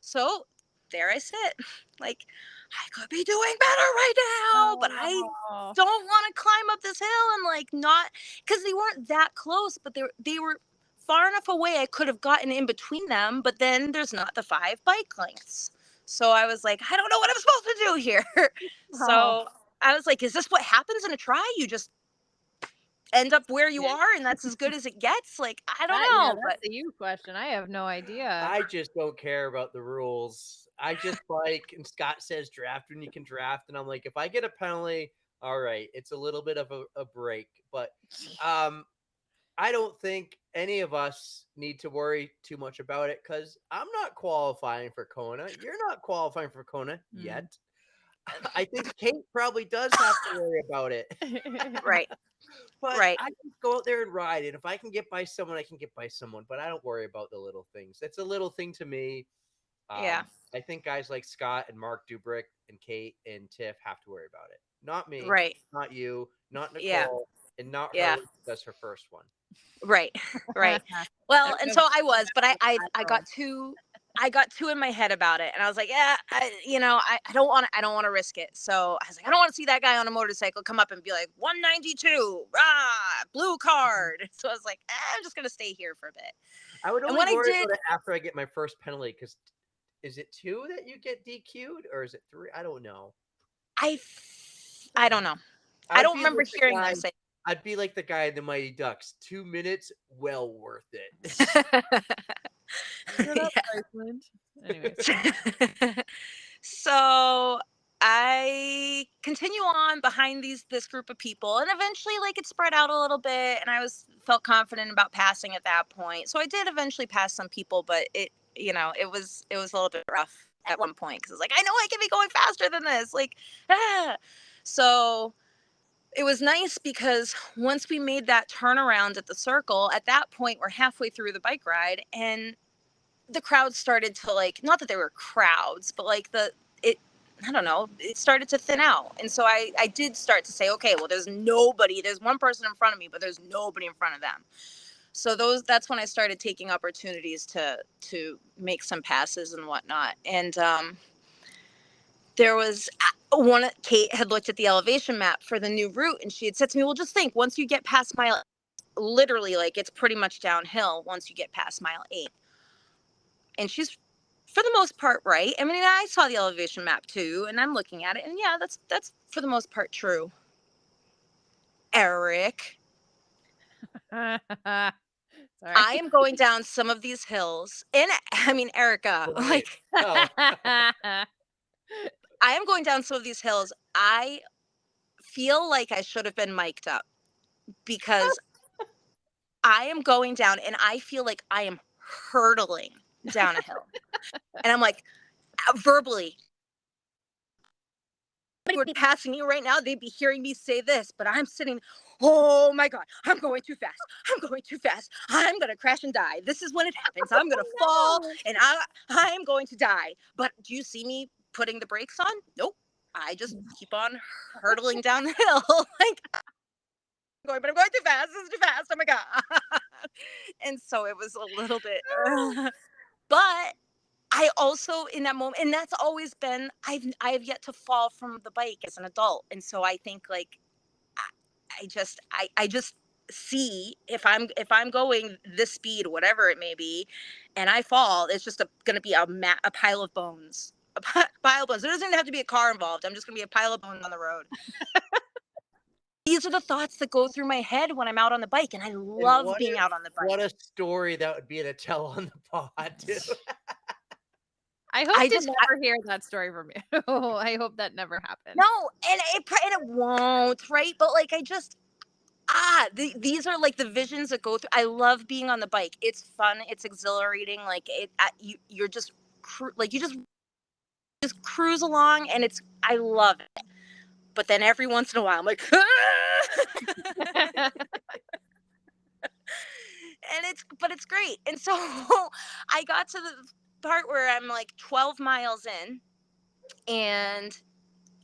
so there I sit. Like, I could be doing better right now, but I don't want to climb up this hill and like not, because they weren't that close, but they were far enough away I could have gotten in between them, but then there's not the 5 bike lengths. So I was like, I don't know what I'm supposed to do here. So I was like, is this what happens in a try? You just end up where you are and that's as good as it gets? Like, I don't know. Yeah, But that's a you question. I have no idea. I just don't care about the rules. I just bike, and Scott says draft when you can draft, and I'm like, if I get a penalty, all right, it's a little bit of a break, but I don't think any of us need to worry too much about it because I'm not qualifying for Kona. You're not qualifying for Kona yet. I think Kate probably does have to worry about it. right. But Right. I just go out there and ride. And if I can get by someone, I can get by someone. But I don't worry about the little things. It's a little thing to me. Yeah. I think guys like Scott and Mark Dubrick and Kate and Tiff have to worry about it. Not me. Right. Not you. Not Nicole. Yeah. And not her. Yeah. That's her first one. Right. Right. Well, and so I was, but I got too in my head about it, and I was like, yeah, I don't want to risk it. So I was like, I don't want to see that guy on a motorcycle come up and be like 192, blue card. So I was like, I'm just gonna stay here for a bit. I would only worry about it after I get my first penalty, because is it 2 that you get DQ'd or is it 3? I don't know. I don't know. I don't remember hearing them say. I'd be like the guy in the Mighty Ducks. 2 minutes, well worth it. Anyways. So I continue on behind this group of people, and eventually like it spread out a little bit, and I felt confident about passing at that point. So I did eventually pass some people, but it was a little bit rough at one point because I was like, I know I can be going faster than this. Like, So it was nice because once we made that turnaround at the circle, at that point we're halfway through the bike ride, and the crowd started to like, not that there were crowds, but like I don't know, it started to thin out. And so I did start to say, okay, well, there's one person in front of me, but there's nobody in front of them. So that's when I started taking opportunities to make some passes and whatnot. And there was Kate had looked at the elevation map for the new route, and she had said to me, well, just think, once you get past mile, literally, like, it's pretty much downhill once you get past mile 8. And she's, for the most part, right. I mean, I saw the elevation map too, and I'm looking at it, and yeah, that's for the most part true. Eric, Sorry. I am going down some of these hills, and I mean, Erica, Right. like, Oh, I am going down some of these hills. I feel like I should have been mic'd up because I am going down and I feel like I am hurtling down a hill. And I'm like, verbally, if anybody were passing me right now, they'd be hearing me say this, but I'm sitting, oh my God, I'm going too fast. I'm going too fast. I'm going to crash and die. This is when it happens. I'm going to fall and I am going to die. But do you see me putting the brakes on? Nope. I just keep on hurtling down the hill. Like, but I'm going too fast. This is too fast. Oh my God. And so it was a little bit, but I also in that moment, and that's always been, I have yet to fall from the bike as an adult. And so I think like, I just see if I'm going this speed, whatever it may be, and I fall, it's just going to be a pile of bones. Pile of bones. There doesn't even have to be a car involved. I'm just going to be a pile of bones on the road. These are the thoughts that go through my head when I'm out on the bike, and I love being out on the bike. What a story that would be to tell on the pod, too. I hope to never hear that story from you. I hope that never happens. No, and it won't, right? But like, these are like the visions that go through. I love being on the bike. It's fun. It's exhilarating. Like you're just you just cruise along, and I love it. But then every once in a while, I'm like, but it's great. And so I got to the part where I'm like 12 miles in, and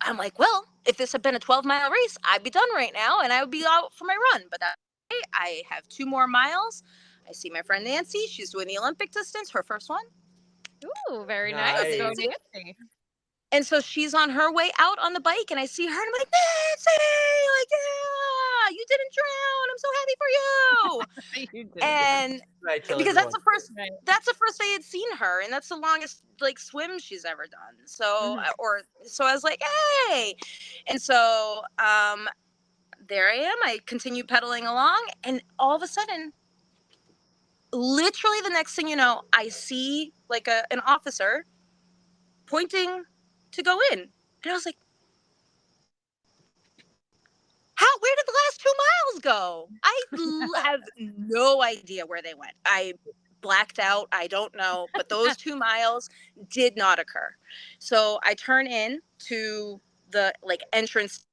I'm like, well, if this had been a 12-mile race, I'd be done right now, and I would be out for my run. But I have 2 more miles. I see my friend Nancy. She's doing the Olympic distance, her first one. Ooh, very nice. Go Nancy. And so she's on her way out on the bike, and I see her, and I'm like, Nancy, like, yeah, you didn't drown. I'm so happy for you. You did. And because that's the first I had seen her, and that's the longest like swim she's ever done. So so I was like, hey. And so there I am. I continue pedaling along, and all of a sudden, literally the next thing you know, I see like an officer pointing to go in. And I was like, where did the last 2 miles go? I have no idea where they went. I blacked out. I don't know. But those 2 miles did not occur. So I turn in to the like entrance,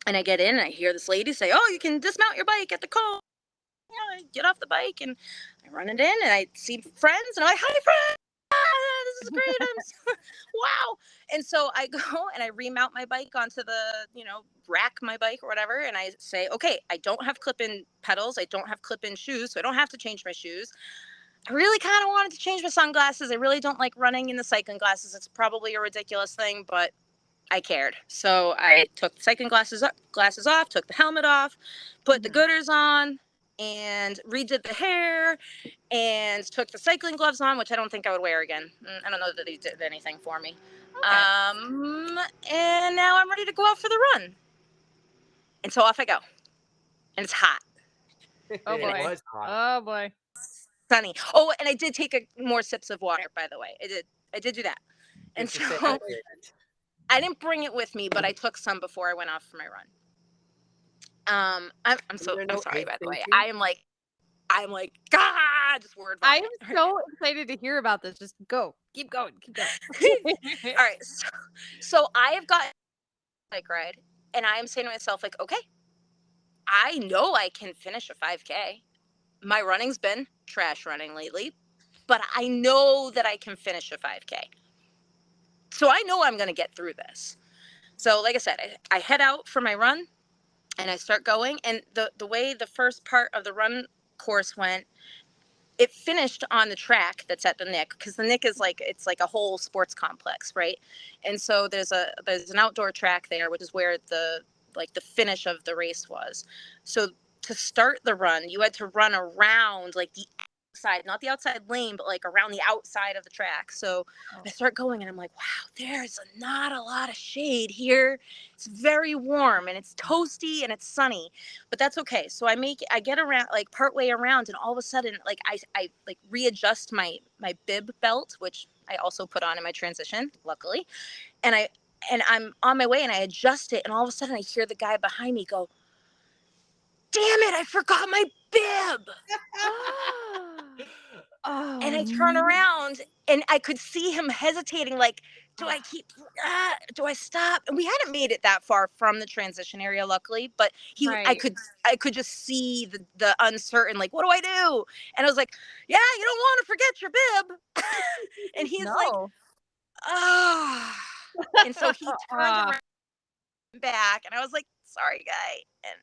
and I get in, and I hear this lady say, oh, you can dismount your bike at the cone. I get off the bike, and I run it in, and I see friends, and I'm like, hi, friends. This is great. Wow. And so I go and I remount my bike onto the, rack my bike or whatever. And I say, okay, I don't have clip-in pedals. I don't have clip-in shoes. So I don't have to change my shoes. I really kind of wanted to change my sunglasses. I really don't like running in the cycling glasses. It's probably a ridiculous thing, but I cared. So I took the cycling glasses off, took the helmet off, put the Gooders on, and redid the hair, and took the cycling gloves on, which I don't think I would wear again. I don't know that they did anything for me. Okay. And now I'm ready to go out for the run. And so off I go. And it's hot. Oh boy. It was hot. Oh boy. Sunny. Oh, and I did take more sips of water, by the way. I did do that. And so I didn't bring it with me, but I took some before I went off for my run. I'm sorry, by the way. I'm like, God, just word vomit. I am so excited to hear about this. Just go. Keep going. All right. So I have got a bike ride, and I am saying to myself, like, okay, I know I can finish a 5K. My running's been trash running lately, but I know that I can finish a 5K. So I know I'm going to get through this. So like I said, I head out for my run, and I start going. And the way the first part of the run course went, it finished on the track that's at the Nick, because the Nick is like, it's like a whole sports complex, right? And so there's an outdoor track there, which is where the finish of the race was. So to start the run, you had to run around like the outside, not the outside lane, but like around the outside of the track. So I start going and I'm like, wow, there's not a lot of shade here. It's very warm and it's toasty and it's sunny, but that's okay. So I get around, like partway around, and all of a sudden, like I like readjust my bib belt, which I also put on in my transition, luckily. And I'm on my way and I adjust it, and all of a sudden I hear the guy behind me go, damn it, I forgot my bib. Oh, And I turn around and I could see him hesitating, like, do I stop? And we hadn't made it that far from the transition area, luckily, but I right. could just see the uncertain, like, what do I do? And I was like, yeah, you don't want to forget your bib. And he's like, No. ah. And so he turned Ah, around back, and I was like, sorry, guy. And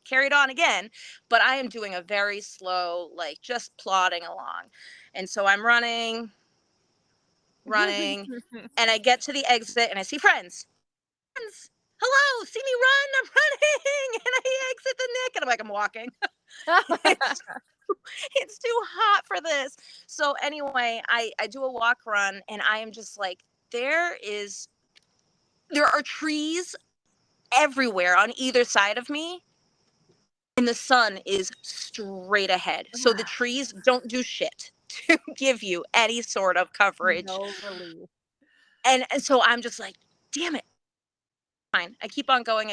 carried on again, but I am doing a very slow, like just plodding along. And so I'm running, and I get to the exit and I see friends. Friends, hello, see me run? I'm running. And I exit the Nick and I'm like, I'm walking. it's, it's too hot for this. So anyway, I do a walk run, and I am just like, there are trees everywhere on either side of me, and the sun is straight ahead. So the trees don't do shit to give you any sort of coverage. no relief. And so I'm just like, damn it. Fine. I keep on going.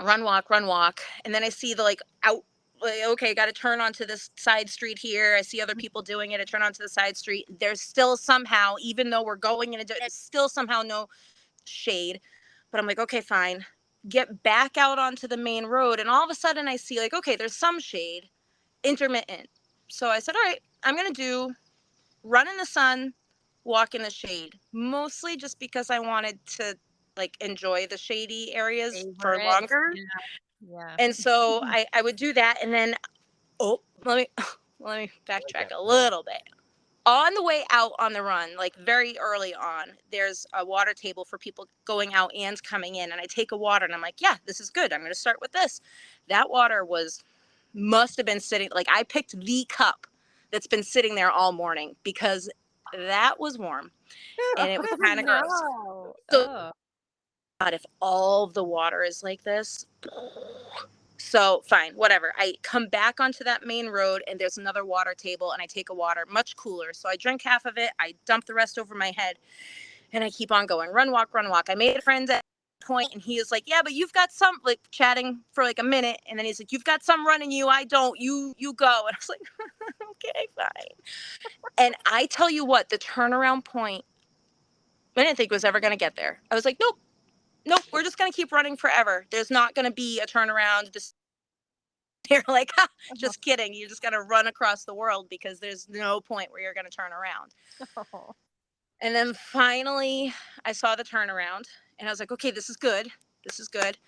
Run, walk. And then I see the like out, like, okay, got to turn onto this side street here. I see other people doing it. I turn onto the side street. There's still somehow, even though we're going in there's still somehow no shade. But I'm like, okay, fine. Get back out onto the main road. And all of a sudden I see like, okay, there's some shade, intermittent. So I said, all right, I'm going to do run in the sun, walk in the shade, mostly just because I wanted to like enjoy the shady areas Savor for it. longer. Yeah. And so I would do that. And then, oh, let me backtrack a little bit. On the way out on the run, like very early on, there's a water table for people going out and coming in. And I take a water and I'm like, yeah, this is good. I'm going to start with this. That water must have been sitting, like I picked the cup that's been sitting there all morning because that was warm and it was kind of gross. No. So, Oh. God, if all of the water is like this, so fine, whatever. I come back onto that main road and there's another water table and I take a water, much cooler. So I drink half of it. I dump the rest over my head and I keep on going. Run, walk, run, walk. I made a friend at a point and he is like, yeah, but you've got some, like chatting for like a minute. And then he's like, you've got some running you. I don't, you go. And I was like, okay, fine. And I tell you what, the turnaround point, I didn't think was ever going to get there. I was like, nope, we're just going to keep running forever. There's not going to be a turnaround. They're like, ha, just kidding. You're just going to run across the world because there's no point where you're going to turn around. Oh. And then finally, I saw the turnaround and I was like, okay, this is good. This is good.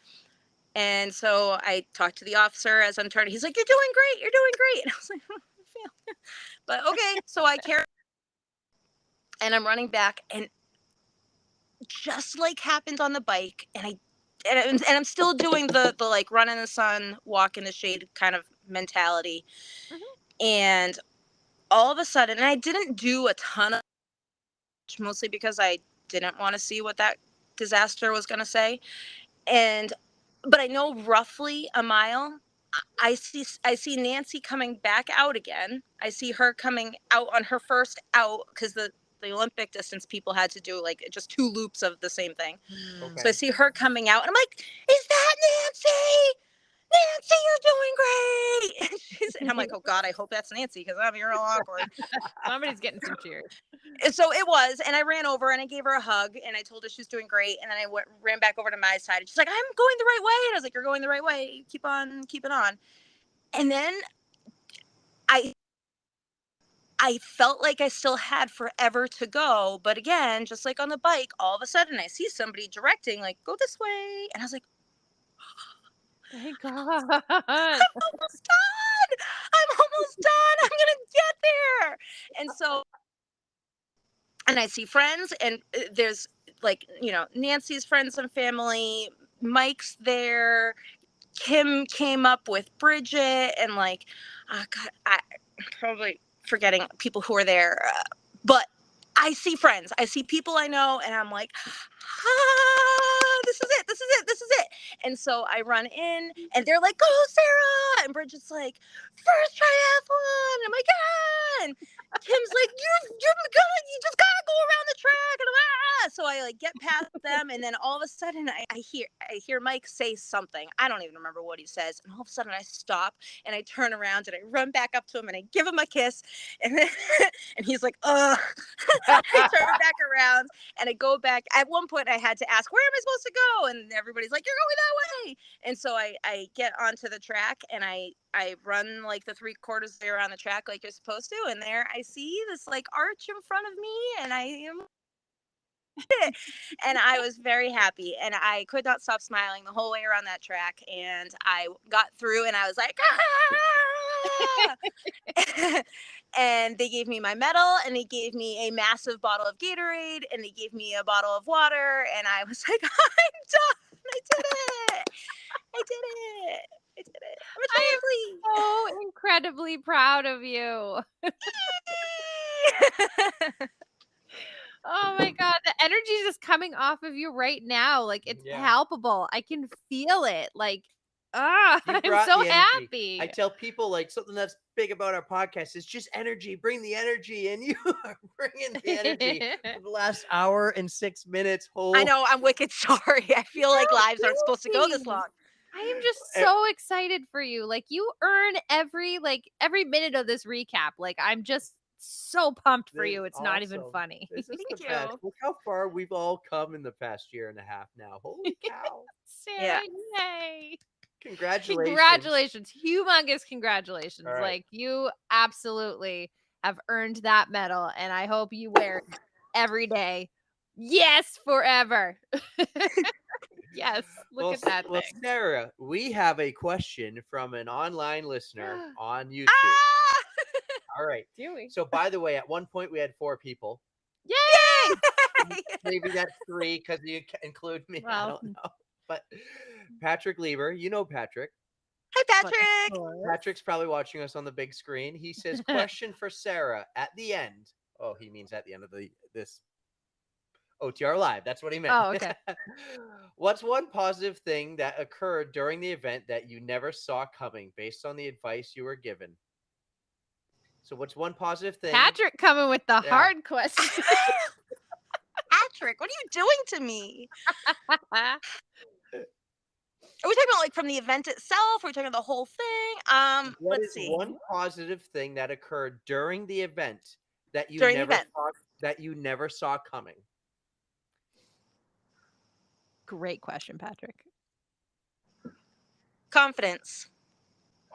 And so I talked to the officer as I'm turning. He's like, you're doing great. You're doing great. And I was like, but okay. So I carry and I'm running back, and just like happened on the bike, and I'm still doing the like run in the sun, walk in the shade kind of mentality. And all of a sudden, and I didn't do a ton of, mostly because I didn't want to see what that disaster was going to say. But I know roughly a mile. I see Nancy coming back out again. I see her coming out on her first out because the Olympic distance people had to do like just 2 loops of the same thing. So I see her coming out and I'm like, is that Nancy? Nancy, you're doing great. And I'm like, oh God, I hope that's Nancy because I'm real awkward. Somebody's getting some cheers. And so it was, and I ran over and I gave her a hug and I told her she was doing great. And then I ran back over to my side and she's like, I'm going the right way. And I was like, you're going the right way. Keep on keeping on. And then I felt like I still had forever to go. But again, just like on the bike, all of a sudden I see somebody directing, like, go this way. And I was like, Thank God. I'm almost done. I'm almost done. I'm going And so, and I see friends, and there's like, Nancy's friends and family, Mike's there, Kim came up with Bridget, and like, God, I'm probably forgetting people who are there, but I see friends, I see people I know, and I'm like, this is it, this is it, this is it. And so I run in, and they're like, "Go, Sarah!" And Bridget's like, "First triathlon!" And I'm like, "Ah!" And Kim's like, you just gotta go around the track, and so I like get past them, and then all of a sudden I hear Mike say something. I don't even remember what he says, and all of a sudden I stop and I turn around and I run back up to him and I give him a kiss, and then and he's like, "Ugh." I turn back around and I go back. At one point I had to ask, "Where am I supposed to go?" And everybody's like, "You're going that way." And so I get onto the track and I run like the 3/4 way around the track like you're supposed to, and there I see this like arch in front of me, and I am and I was very happy, and I could not stop smiling the whole way around that track, and I got through and I was like, "Ah!" And they gave me my medal, and they gave me a massive bottle of Gatorade, and they gave me a bottle of water, and I was like, "I'm done. I did it. I did it. I did it. I'm a I triathlete." am so incredibly proud of you. Oh my God, the energy is just coming off of you right now. Like it's Yeah. palpable. I can feel it. Like, You I'm brought so the energy. I happy. tell people like something that's big about our podcast is just energy. Bring the energy, and you are bringing the energy for the last hour and 6 minutes. I know, I'm wicked sorry. I feel like lives aren't supposed to go this Guilty. long. I am just so excited for you. Like you earn every minute of this recap. Like I'm just so pumped for This you. is It's not even awesome. funny. This is Thank the best. you. Look how far we've all come in the past year and a half now. Holy cow. Sarah, yay. Congratulations. Congratulations. Humongous congratulations. All right. Like you absolutely have earned that medal, and I hope you wear it every day. Yes, forever. Yes. Look at that Well, thing. Sarah, we have a question from an online listener on YouTube. Ah! All right. Do we? So, by the way, at one point we had 4 people. Yay! Maybe that's 3 because you include me. I Well, don't know. But Patrick Lieber, you know Patrick. Hi, but Patrick. Patrick's probably watching us on the big screen. He says, "Question for Sarah at the end." Oh, he means at the end of this OTR live. That's what he meant. Oh, okay. What's one positive thing that occurred during the event that you never saw coming based on the advice you were given? So, what's one positive thing? Patrick coming with the Yeah. hard question. Patrick, what are you doing to me? Are we talking about like from the event itself? Are we talking about the whole thing? What Let's is see. one positive thing that occurred during the event that you During the never event. saw coming? Great question, Patrick. Confidence.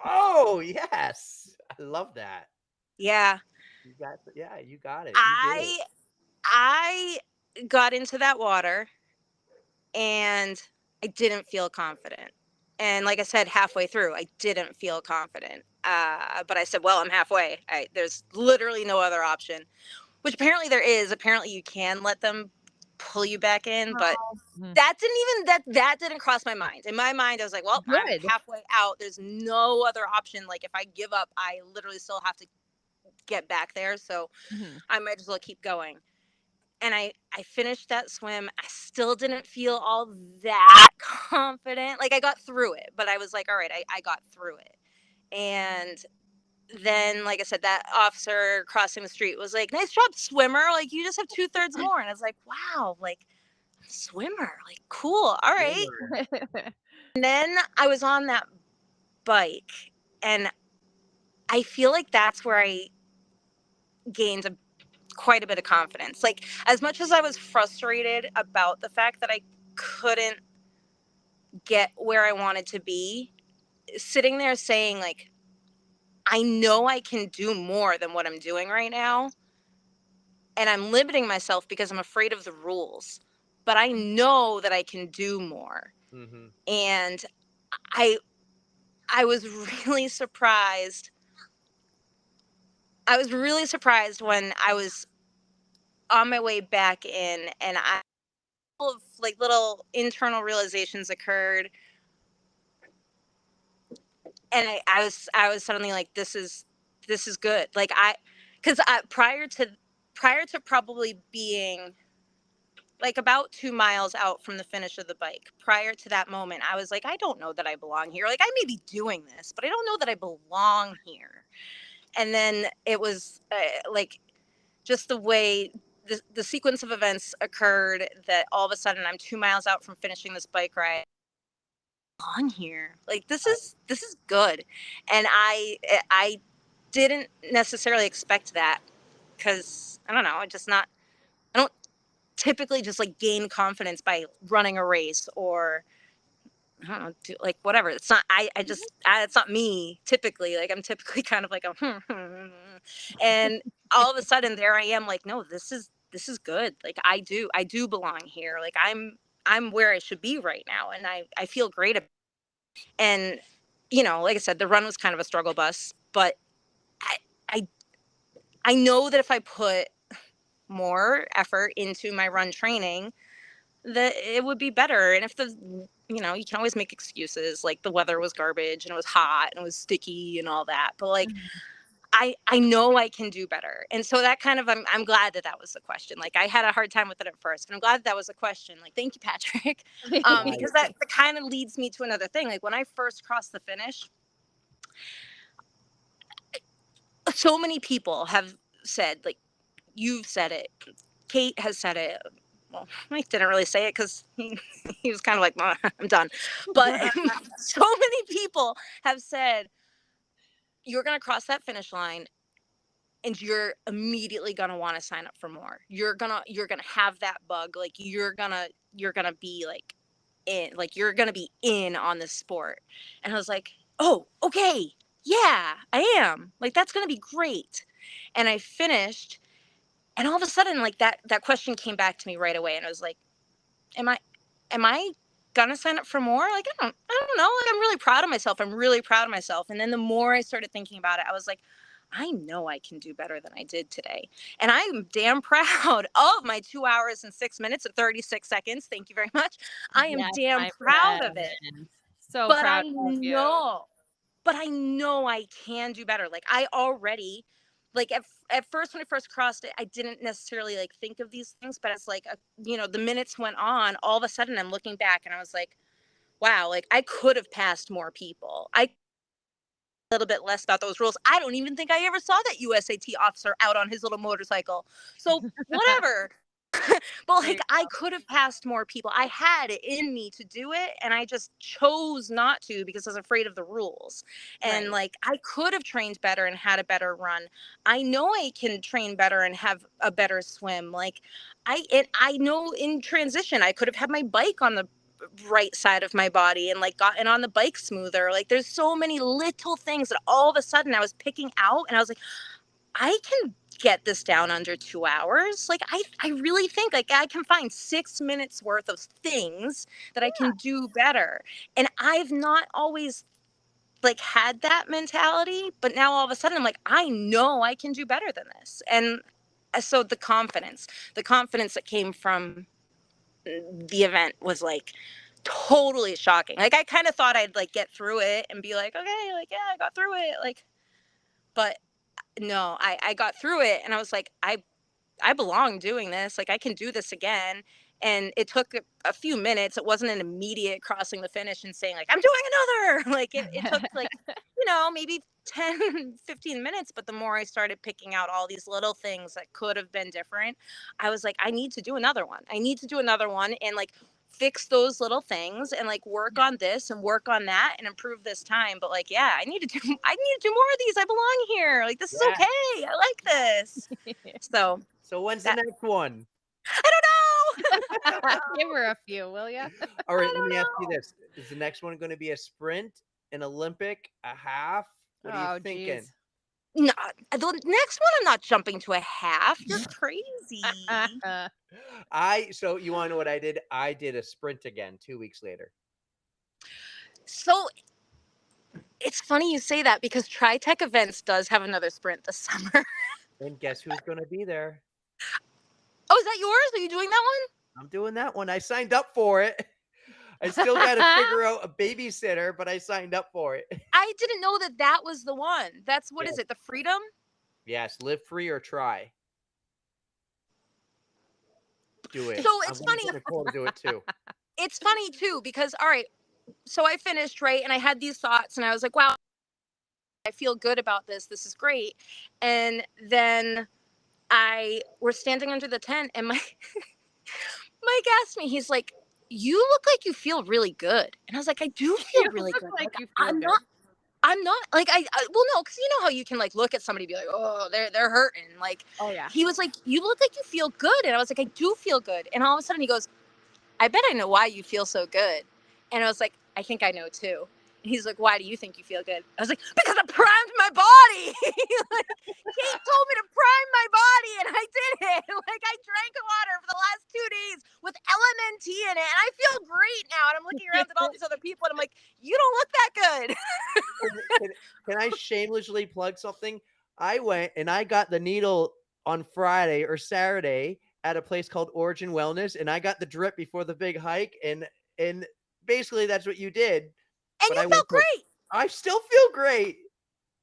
Oh, yes. I love that. Yeah. You got it. You did it. I got into that water and I didn't feel confident. And like I said, halfway through, I didn't feel confident. But I said, well, I'm halfway. There's literally no other option, which apparently there is. Apparently you can let them pull you back in, but that didn't cross my mind. In my mind, I was like, well, I'm Good. halfway out. There's no other option. Like if I give up, I literally still have to get back there. So I might as well keep going. And I finished that swim. I still didn't feel all that confident. Like I got through it, but I was like, all right, I got through it. And then, like I said, that officer crossing the street was like, nice job, swimmer. Like you just have 2/3 more. And I was like, wow, like swimmer, like cool. All right. And then I was on that bike, and I feel like that's where I gained quite a bit of confidence. Like as much as I was frustrated about the fact that I couldn't get where I wanted to be, sitting there saying like, I know I can do more than what I'm doing right now. And I'm limiting myself because I'm afraid of the rules, but I know that I can do more. Mm-hmm. And I was really surprised I was really surprised when I was on my way back in, and of like little internal realizations occurred, and I was suddenly like, this is good. Like because prior to probably being like about 2 miles out from the finish of the bike, prior to that moment, I was like, I don't know that I belong here. Like I may be doing this, but I don't know that I belong here. And then it was like just the way the sequence of events occurred that all of a sudden I'm 2 miles out from finishing this bike ride on here. Like this is good. And I didn't necessarily expect that because I don't know, I don't typically just like gain confidence by running a race or I don't know, like whatever. It's not. It's not me typically. Like I'm typically kind of like a, and all of a sudden there I am. Like no, this is good. Like I do belong here. Like I'm where I should be right now, and I feel great. And like I said, the run was kind of a struggle bus, but I I I know that if I put more effort into my run training that it would be better. And if you can always make excuses like the weather was garbage and it was hot and it was sticky and all that. But like, Mhm. I know I can do better. And so that kind of, I'm glad that that was the question. Like I had a hard time with it at first, but I'm glad that was a question. Like, thank you, Patrick. Nice. Because that kind of leads me to another thing. Like when I first crossed the finish, so many people have said, like, you've said it. Kate has said it. Well, Mike didn't really say it because he was kind of like, I'm done. But so many people have said, you're going to cross that finish line and you're immediately going to want to sign up for more. You're going to have that bug. Like you're going to be like you're going to be in on this sport. And I was like, oh, okay. Yeah, I am. Like, that's going to be great. And I finished. And all of a sudden, like that question came back to me right away. And I was like, am I gonna sign up for more? Like, I don't know. Like, I'm really proud of myself. I'm really proud of myself. And then the more I started thinking about it, I was like, I know I can do better than I did today. And I'm damn proud of my 2 hours and 6 minutes and 36 seconds. Thank you very much. I am Yes, damn my proud of it. friend. So But proud I of you. know, but I know I can do better. Like I already, like at first when I first crossed it, I didn't necessarily like think of these things, but as like the minutes went on, all of a sudden I'm looking back and I was like, wow, like I could have passed more people. I a little bit less about those rules. I don't even think I ever saw that USAT officer out on his little motorcycle. So whatever. But There you like I could have passed more people. I had it in me to do it and I just chose not to because I was afraid of the rules. And Right. like I could have trained better and had a better run. I know I can train better and have a better swim. Like I know in transition I could have had my bike on the right side of my body and like gotten on the bike smoother. Like there's so many little things that all of a sudden I was picking out and I was like, I can get this down under 2 hours. Like I really think like I can find 6 minutes worth of things that I can do better. And I've not always like had that mentality, but now all of a sudden I'm like, I know I can do better than this. And so the confidence that came from the event was like totally shocking. Like I kind of thought I'd like get through it and be like, okay, like yeah, I got through it. Like, but no, I got through it and I was like, I belong doing this. Like I can do this again. And it took a few minutes. It wasn't an immediate crossing the finish and saying like, I'm doing another. Like it took like, maybe 10, 15 minutes. But the more I started picking out all these little things that could have been different, I was like, I need to do another one. I need to do another one and like fix those little things and like work on this and work on that and improve this time. But like, yeah, I need to do more of these. I belong here. Like this is Yeah. okay. I like this. So So when's the that next one? I don't know. I don't Give know. her a few, will ya? All right, I let don't me ask you know. this. Is the next one going to be a sprint, an Olympic, a half? What are you Oh, thinking? geez. No, the next one I'm not jumping to a half. You're crazy. So you want to know what I did? I did a sprint again 2 weeks later. So it's funny you say that because TriTech Events does have another sprint this summer. And guess who's going to be there? Oh, is that yours? Are you doing that one? I'm doing that one. I signed up for it. I still got to figure out a babysitter, but I signed up for it. I didn't know that was the one. That's what is it? The Freedom? Yes, live free or try. Do it. So it's I'm funny. going to Nicole to do it too. It's funny too because all right, so I finished, right, and I had these thoughts, and I was like, wow, I feel good about this. This is great. And then we're standing under the tent, and Mike asked me, he's like, "You look like you feel really good." And I was like, "I do feel You really look good. like Like, you feel good. I'm not like well, no, because you know how you can like look at somebody and be like, oh, they're hurting. Like, Oh yeah. he was like, "You look like you feel good," and I was like, "I do feel good." And all of a sudden he goes, "I bet I know why you feel so good." And I was like, "I think I know too." And he's like, "Why do you think you feel good?" I was like, "Because I primed my body." Like, Kate told me to prime my body, and I did it. Like, I drank water for the last 2 days with LMNT in it, and I feel great now. And I'm looking around at all these other people, and I'm like, "You don't look that good." Can I shamelessly plug something? I went and I got the needle on Friday or Saturday at a place called Origin Wellness, and I got the drip before the big hike, and basically that's what you did. And But you I went felt to great. I still feel great.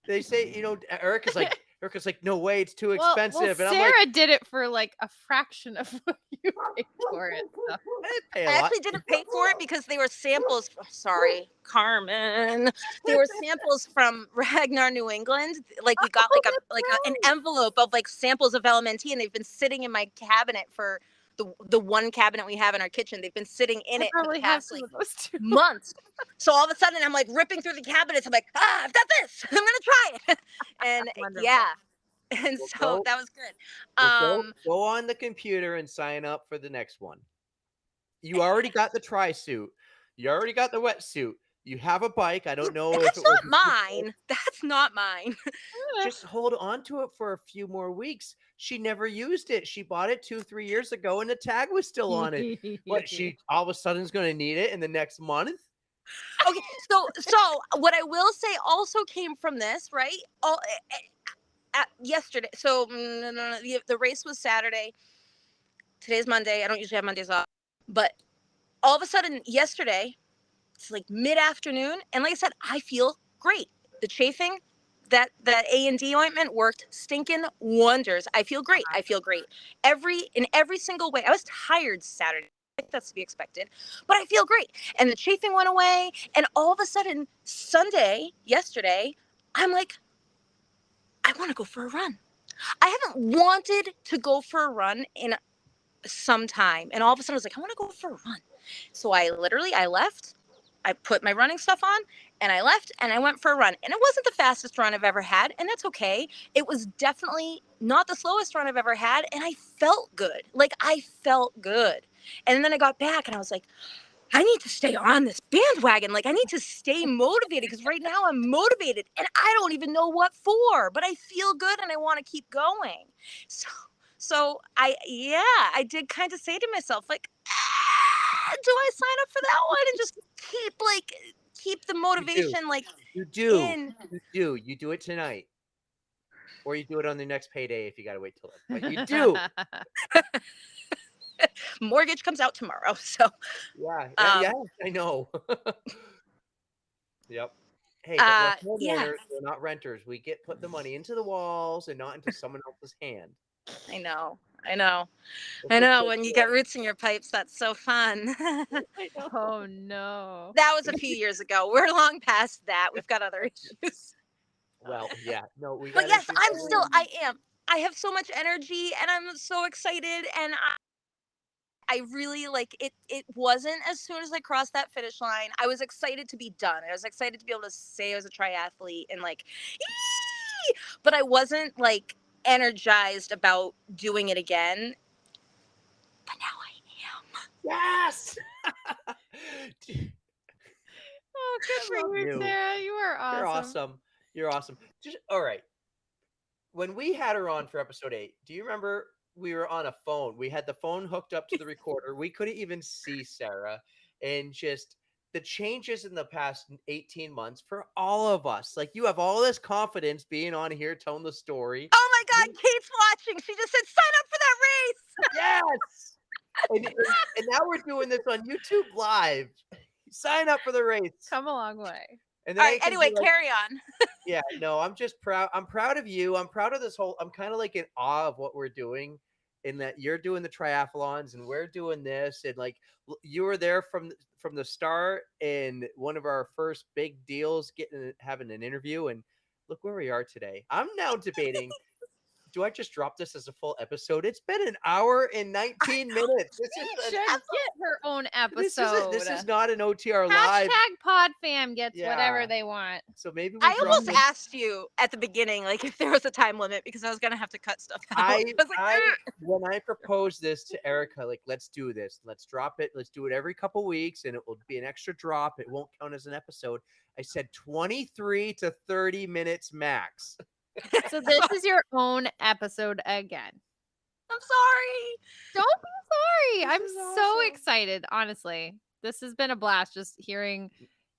They say, Erica's like, no way, it's too expensive. Well, And I'm like, Sarah did it for like a fraction of what you paid for it. So. I didn't pay a I lot. actually didn't pay for it because they were samples. Sorry, Carmen. They were samples from Ragnar, New England. Like, we got like an envelope of like samples of LMNT, and they've been sitting in my cabinet for the one cabinet we have in our kitchen. They've been sitting in I it for the probably have past some like of those too. months. So all of a sudden, I'm like ripping through the cabinets. I'm like, I've got this. I'm gonna try it. And Wonderful. yeah, and Well, so that was good. Well, go on the computer and sign up for the next one. You already got the tri-suit. You already got the wetsuit. You have a bike. I don't know if That's it was not mine. That's not mine. just hold on to it for a few more weeks. She never used it. She bought it 2-3 years ago and the tag was still on it. What, she all of a sudden is going to need it in the next month? Okay, so what I will say also came from this, right? Yesterday. So the race was Saturday. Today's Monday. I don't usually have Mondays off, but all of a sudden yesterday, it's like mid-afternoon, and like I said, I feel great. The chafing, that A&D ointment worked stinking wonders. I feel great. I feel great. In every single way. I was tired Saturday. I think that's to be expected, but I feel great. And the chafing went away, and all of a sudden Sunday, yesterday, I'm like, I want to go for a run. I haven't wanted to go for a run in some time, and all of a sudden I was like, I want to go for a run. So I left, I put my running stuff on, and I left, and I went for a run. And it wasn't the fastest run I've ever had, and that's okay. It was definitely not the slowest run I've ever had, and I felt good. Like, I felt good. And then I got back, and I was like, I need to stay on this bandwagon. Like, I need to stay motivated, because right now I'm motivated, and I don't even know what for, but I feel good, and I want to keep going. So I did kind of say to myself, like, do I sign up for that one and just keep the motivation like You do. in? You do it tonight. Or you do it on the next payday if you got to wait till it. But you do. Mortgage comes out tomorrow, so Yeah, I know. Yep. Hey, but we're homeowners, we're not renters. We put the money into the walls and not into someone else's hand. I know. When you get roots in your pipes, that's so fun. Oh no. That was a few years ago. We're long past that. We've got other issues. Well, yeah, no, we. But yes, I am. I have so much energy, and I'm so excited, and I really like it. It wasn't as soon as I crossed that finish line. I was excited to be done. I was excited to be able to say I was a triathlete and like, eee! But I wasn't like energized about doing it again. But now I am. Yes. Oh, good for you, Sarah. You are awesome. You're awesome. You're awesome. Just all right. When we had her on for episode 8, do you remember we were on a phone? We had the phone hooked up to the recorder. We couldn't even see Sarah, and just the changes in the past 18 months for all of us. Like, you have all this confidence being on here telling the story. Oh my God, Kate's watching. She just said, sign up for that race. Yes. And now we're doing this on YouTube Live. Sign up for the race. Come a long way. And All then right, anyway, carry on. yeah, no, I'm just proud. I'm proud of you. I'm proud of this whole, I'm kind of like in awe of what we're doing, in that you're doing the triathlons and we're doing this. And like, you were there from the start, and one of our first big deals, having an interview, and look where we are today. I'm now debating, do I just drop this as a full episode? It's been an hour and 19 minutes. This She is should get her own episode. this is not an OTR live. Hashtag PodFam gets whatever they want. So maybe I almost asked you at the beginning, like, if there was a time limit, because I was gonna have to cut stuff out. I was like, when I proposed this to Erica, like, let's do this, let's drop it, let's do it every couple weeks, and it will be an extra drop. It won't count as an episode. I said 23 to 30 minutes max. So this is your own episode again. I'm sorry. Don't be sorry. I'm so awesome. excited, honestly. This has been a blast, just hearing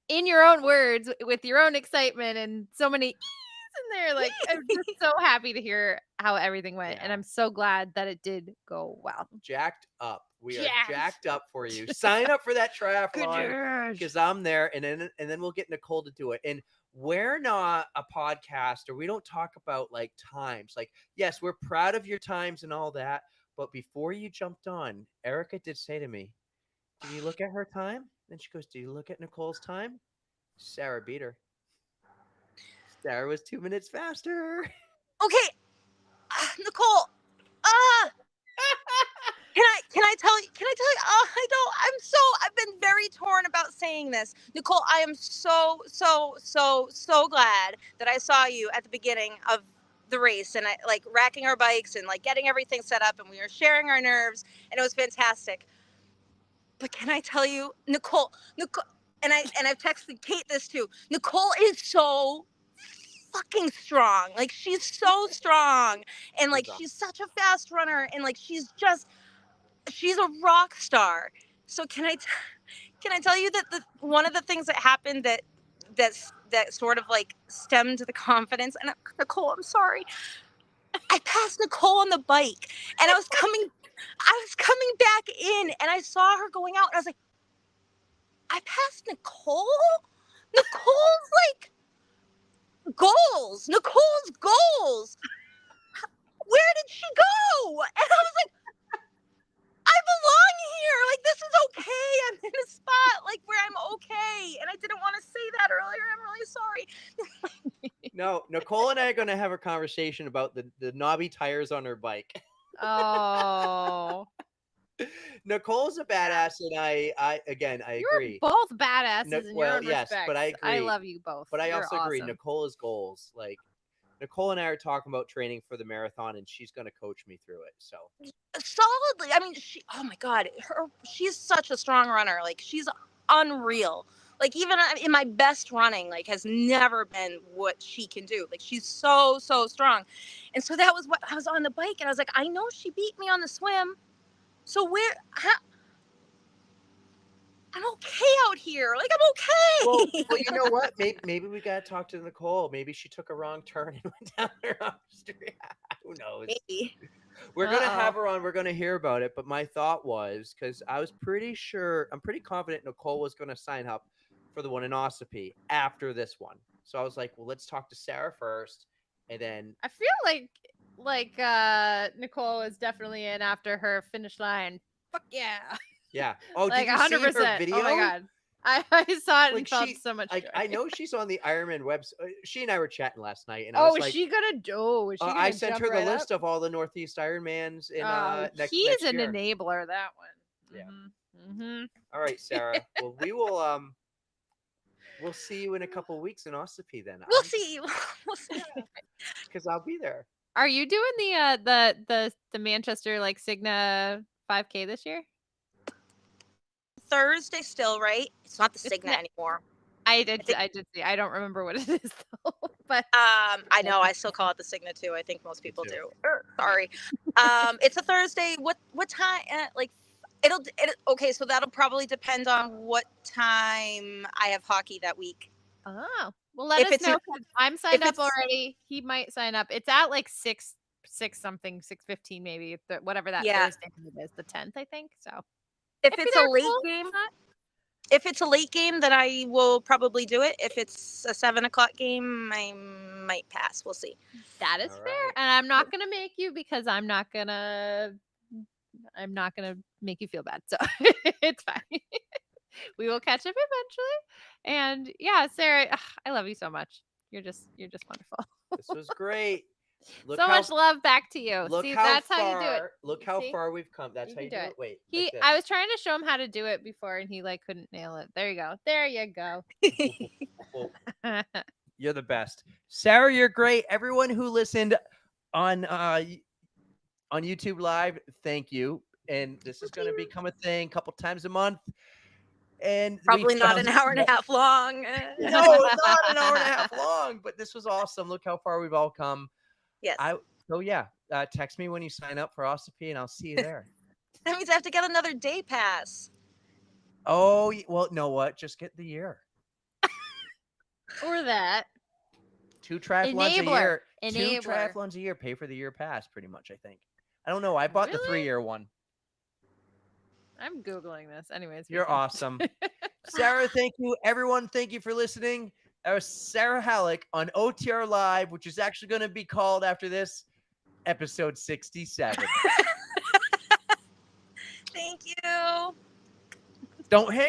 in your own words with your own excitement and so many e's in there. Like, I'm just so happy to hear how everything went. And I'm so glad that it did go well. Jacked up. We are jacked up for you. Sign up for that triathlon, because I'm there, and then we'll get Nicole to do it. And we're not a podcast, or we don't talk about like times. Like, yes, we're proud of your times and all that, but before you jumped on, Erica did say to me, "Did you look at her time?" Then she goes, "Do you look at Nicole's time?" Sarah beat her. Sarah was 2 minutes faster. Okay, Nicole. Can I tell you? I've been very torn about saying this. Nicole, I am so glad that I saw you at the beginning of the race, and I like racking our bikes and like getting everything set up, and we were sharing our nerves, and it was fantastic. But can I tell you, Nicole, and I've texted Kate this too. Nicole is so fucking strong. Like, she's so strong, and like she's such a fast runner, and like she's a rock star. So can I tell you that one of the things that happened that sort of like stemmed the confidence, and Nicole, I'm sorry, I passed Nicole on the bike, and I was coming back in, and I saw her going out, and I was like, I passed Nicole? Nicole's like goals. Nicole's goals. Where did she go? And I was like, I belong here. Like, this is okay. I'm in a spot like where I'm okay. And I didn't want to say that earlier. I'm really sorry. No, Nicole and I are going to have a conversation about the knobby tires on her bike. Oh. Nicole's a badass, and I agree. You're both badasses in your own yes, respects. but I agree. I love you both. But I You're also agree. awesome. Nicole is goals. Like, Nicole and I are talking about training for the marathon, and she's going to coach me through it. So solidly. I mean, oh my God, she's such a strong runner. Like, she's unreal. Like, even in my best running, like, has never been what she can do. Like, she's so strong. And so that was what I was on the bike, and I was like, I know she beat me on the swim. So I'm okay out here. Like, I'm okay. Well, you know what? Maybe we got to talk to Nicole. Maybe she took a wrong turn and went down the wrong street. Who knows? Maybe. We're going to have her on. We're going to hear about it. But my thought was, because I'm pretty confident Nicole was going to sign up for the one in Ossipee after this one. So I was like, well, let's talk to Sarah first. And then I feel like Nicole is definitely in after her finish line. Fuck yeah. Yeah. Oh, like did you 100%. see her video? Oh my God. I saw it Like, and felt so much joy. I know she's on the Ironman website. She and I were chatting last night, and is she gonna do? Is she gonna I sent her the list up? of all the Northeast Ironmans in next he's next an year. enabler, that one. Yeah. Mm-hmm. All right, Sarah. Well, we will we'll see you in a couple weeks in Ossipee then. We'll see. Because I'll be there. Are you doing the Manchester like Cigna 5K this year? Thursday still, right? It's not the Cigna anymore. I did see. I don't remember what it is though. But I know I still call it the Cigna too. I think most people do. Sorry. It's a Thursday. What time? Like Okay, so that'll probably depend on what time I have hockey that week. Oh, well, let If us it's know. an- 'Cause I'm signed if up it's already. He might sign up. It's at like 6 something, 6:15 maybe, whatever that Yeah. Thursday is, the 10th, I think. So if if you're it's a there, late cool. game, If not, if it's a late game, then I will probably do it. If it's a 7 o'clock game, I might pass. We'll see. that is All fair, right. and I'm not gonna make you because I'm not gonna make you feel bad. So it's fine. We will catch up eventually. And yeah, Sarah, I love you so much. You're just wonderful. This was great. Look So how, much love back to you. Look See, how that's far. how you do it. Look how See? far we've come. That's You how can you do do it. it. Wait. I was trying to show him how to do it before, and he like couldn't nail it. There you go. There you go. You're the best, Sarah. You're great. Everyone who listened on YouTube Live, thank you. And this is going to become a thing a couple times a month. And Probably not an hour and a half long. No, not an hour and a half long. But this was awesome. Look how far we've all come. Yes. So yeah, text me when you sign up for Ossipee, and I'll see you there. That means I have to get another day pass. Oh well, know what? Just get the year. Or that. 2 triathlons a Enabler. year. 2 Enabler. triathlons a year. Pay for the year pass, pretty much. I think. I don't know. I bought the Really? 3-year one. I'm Googling this. Anyways. You're awesome. Sarah, thank you. Everyone, thank you for listening. That was Sarah Hallock on OTR Live, which is actually going to be called after this episode 67. Thank you. Don't hang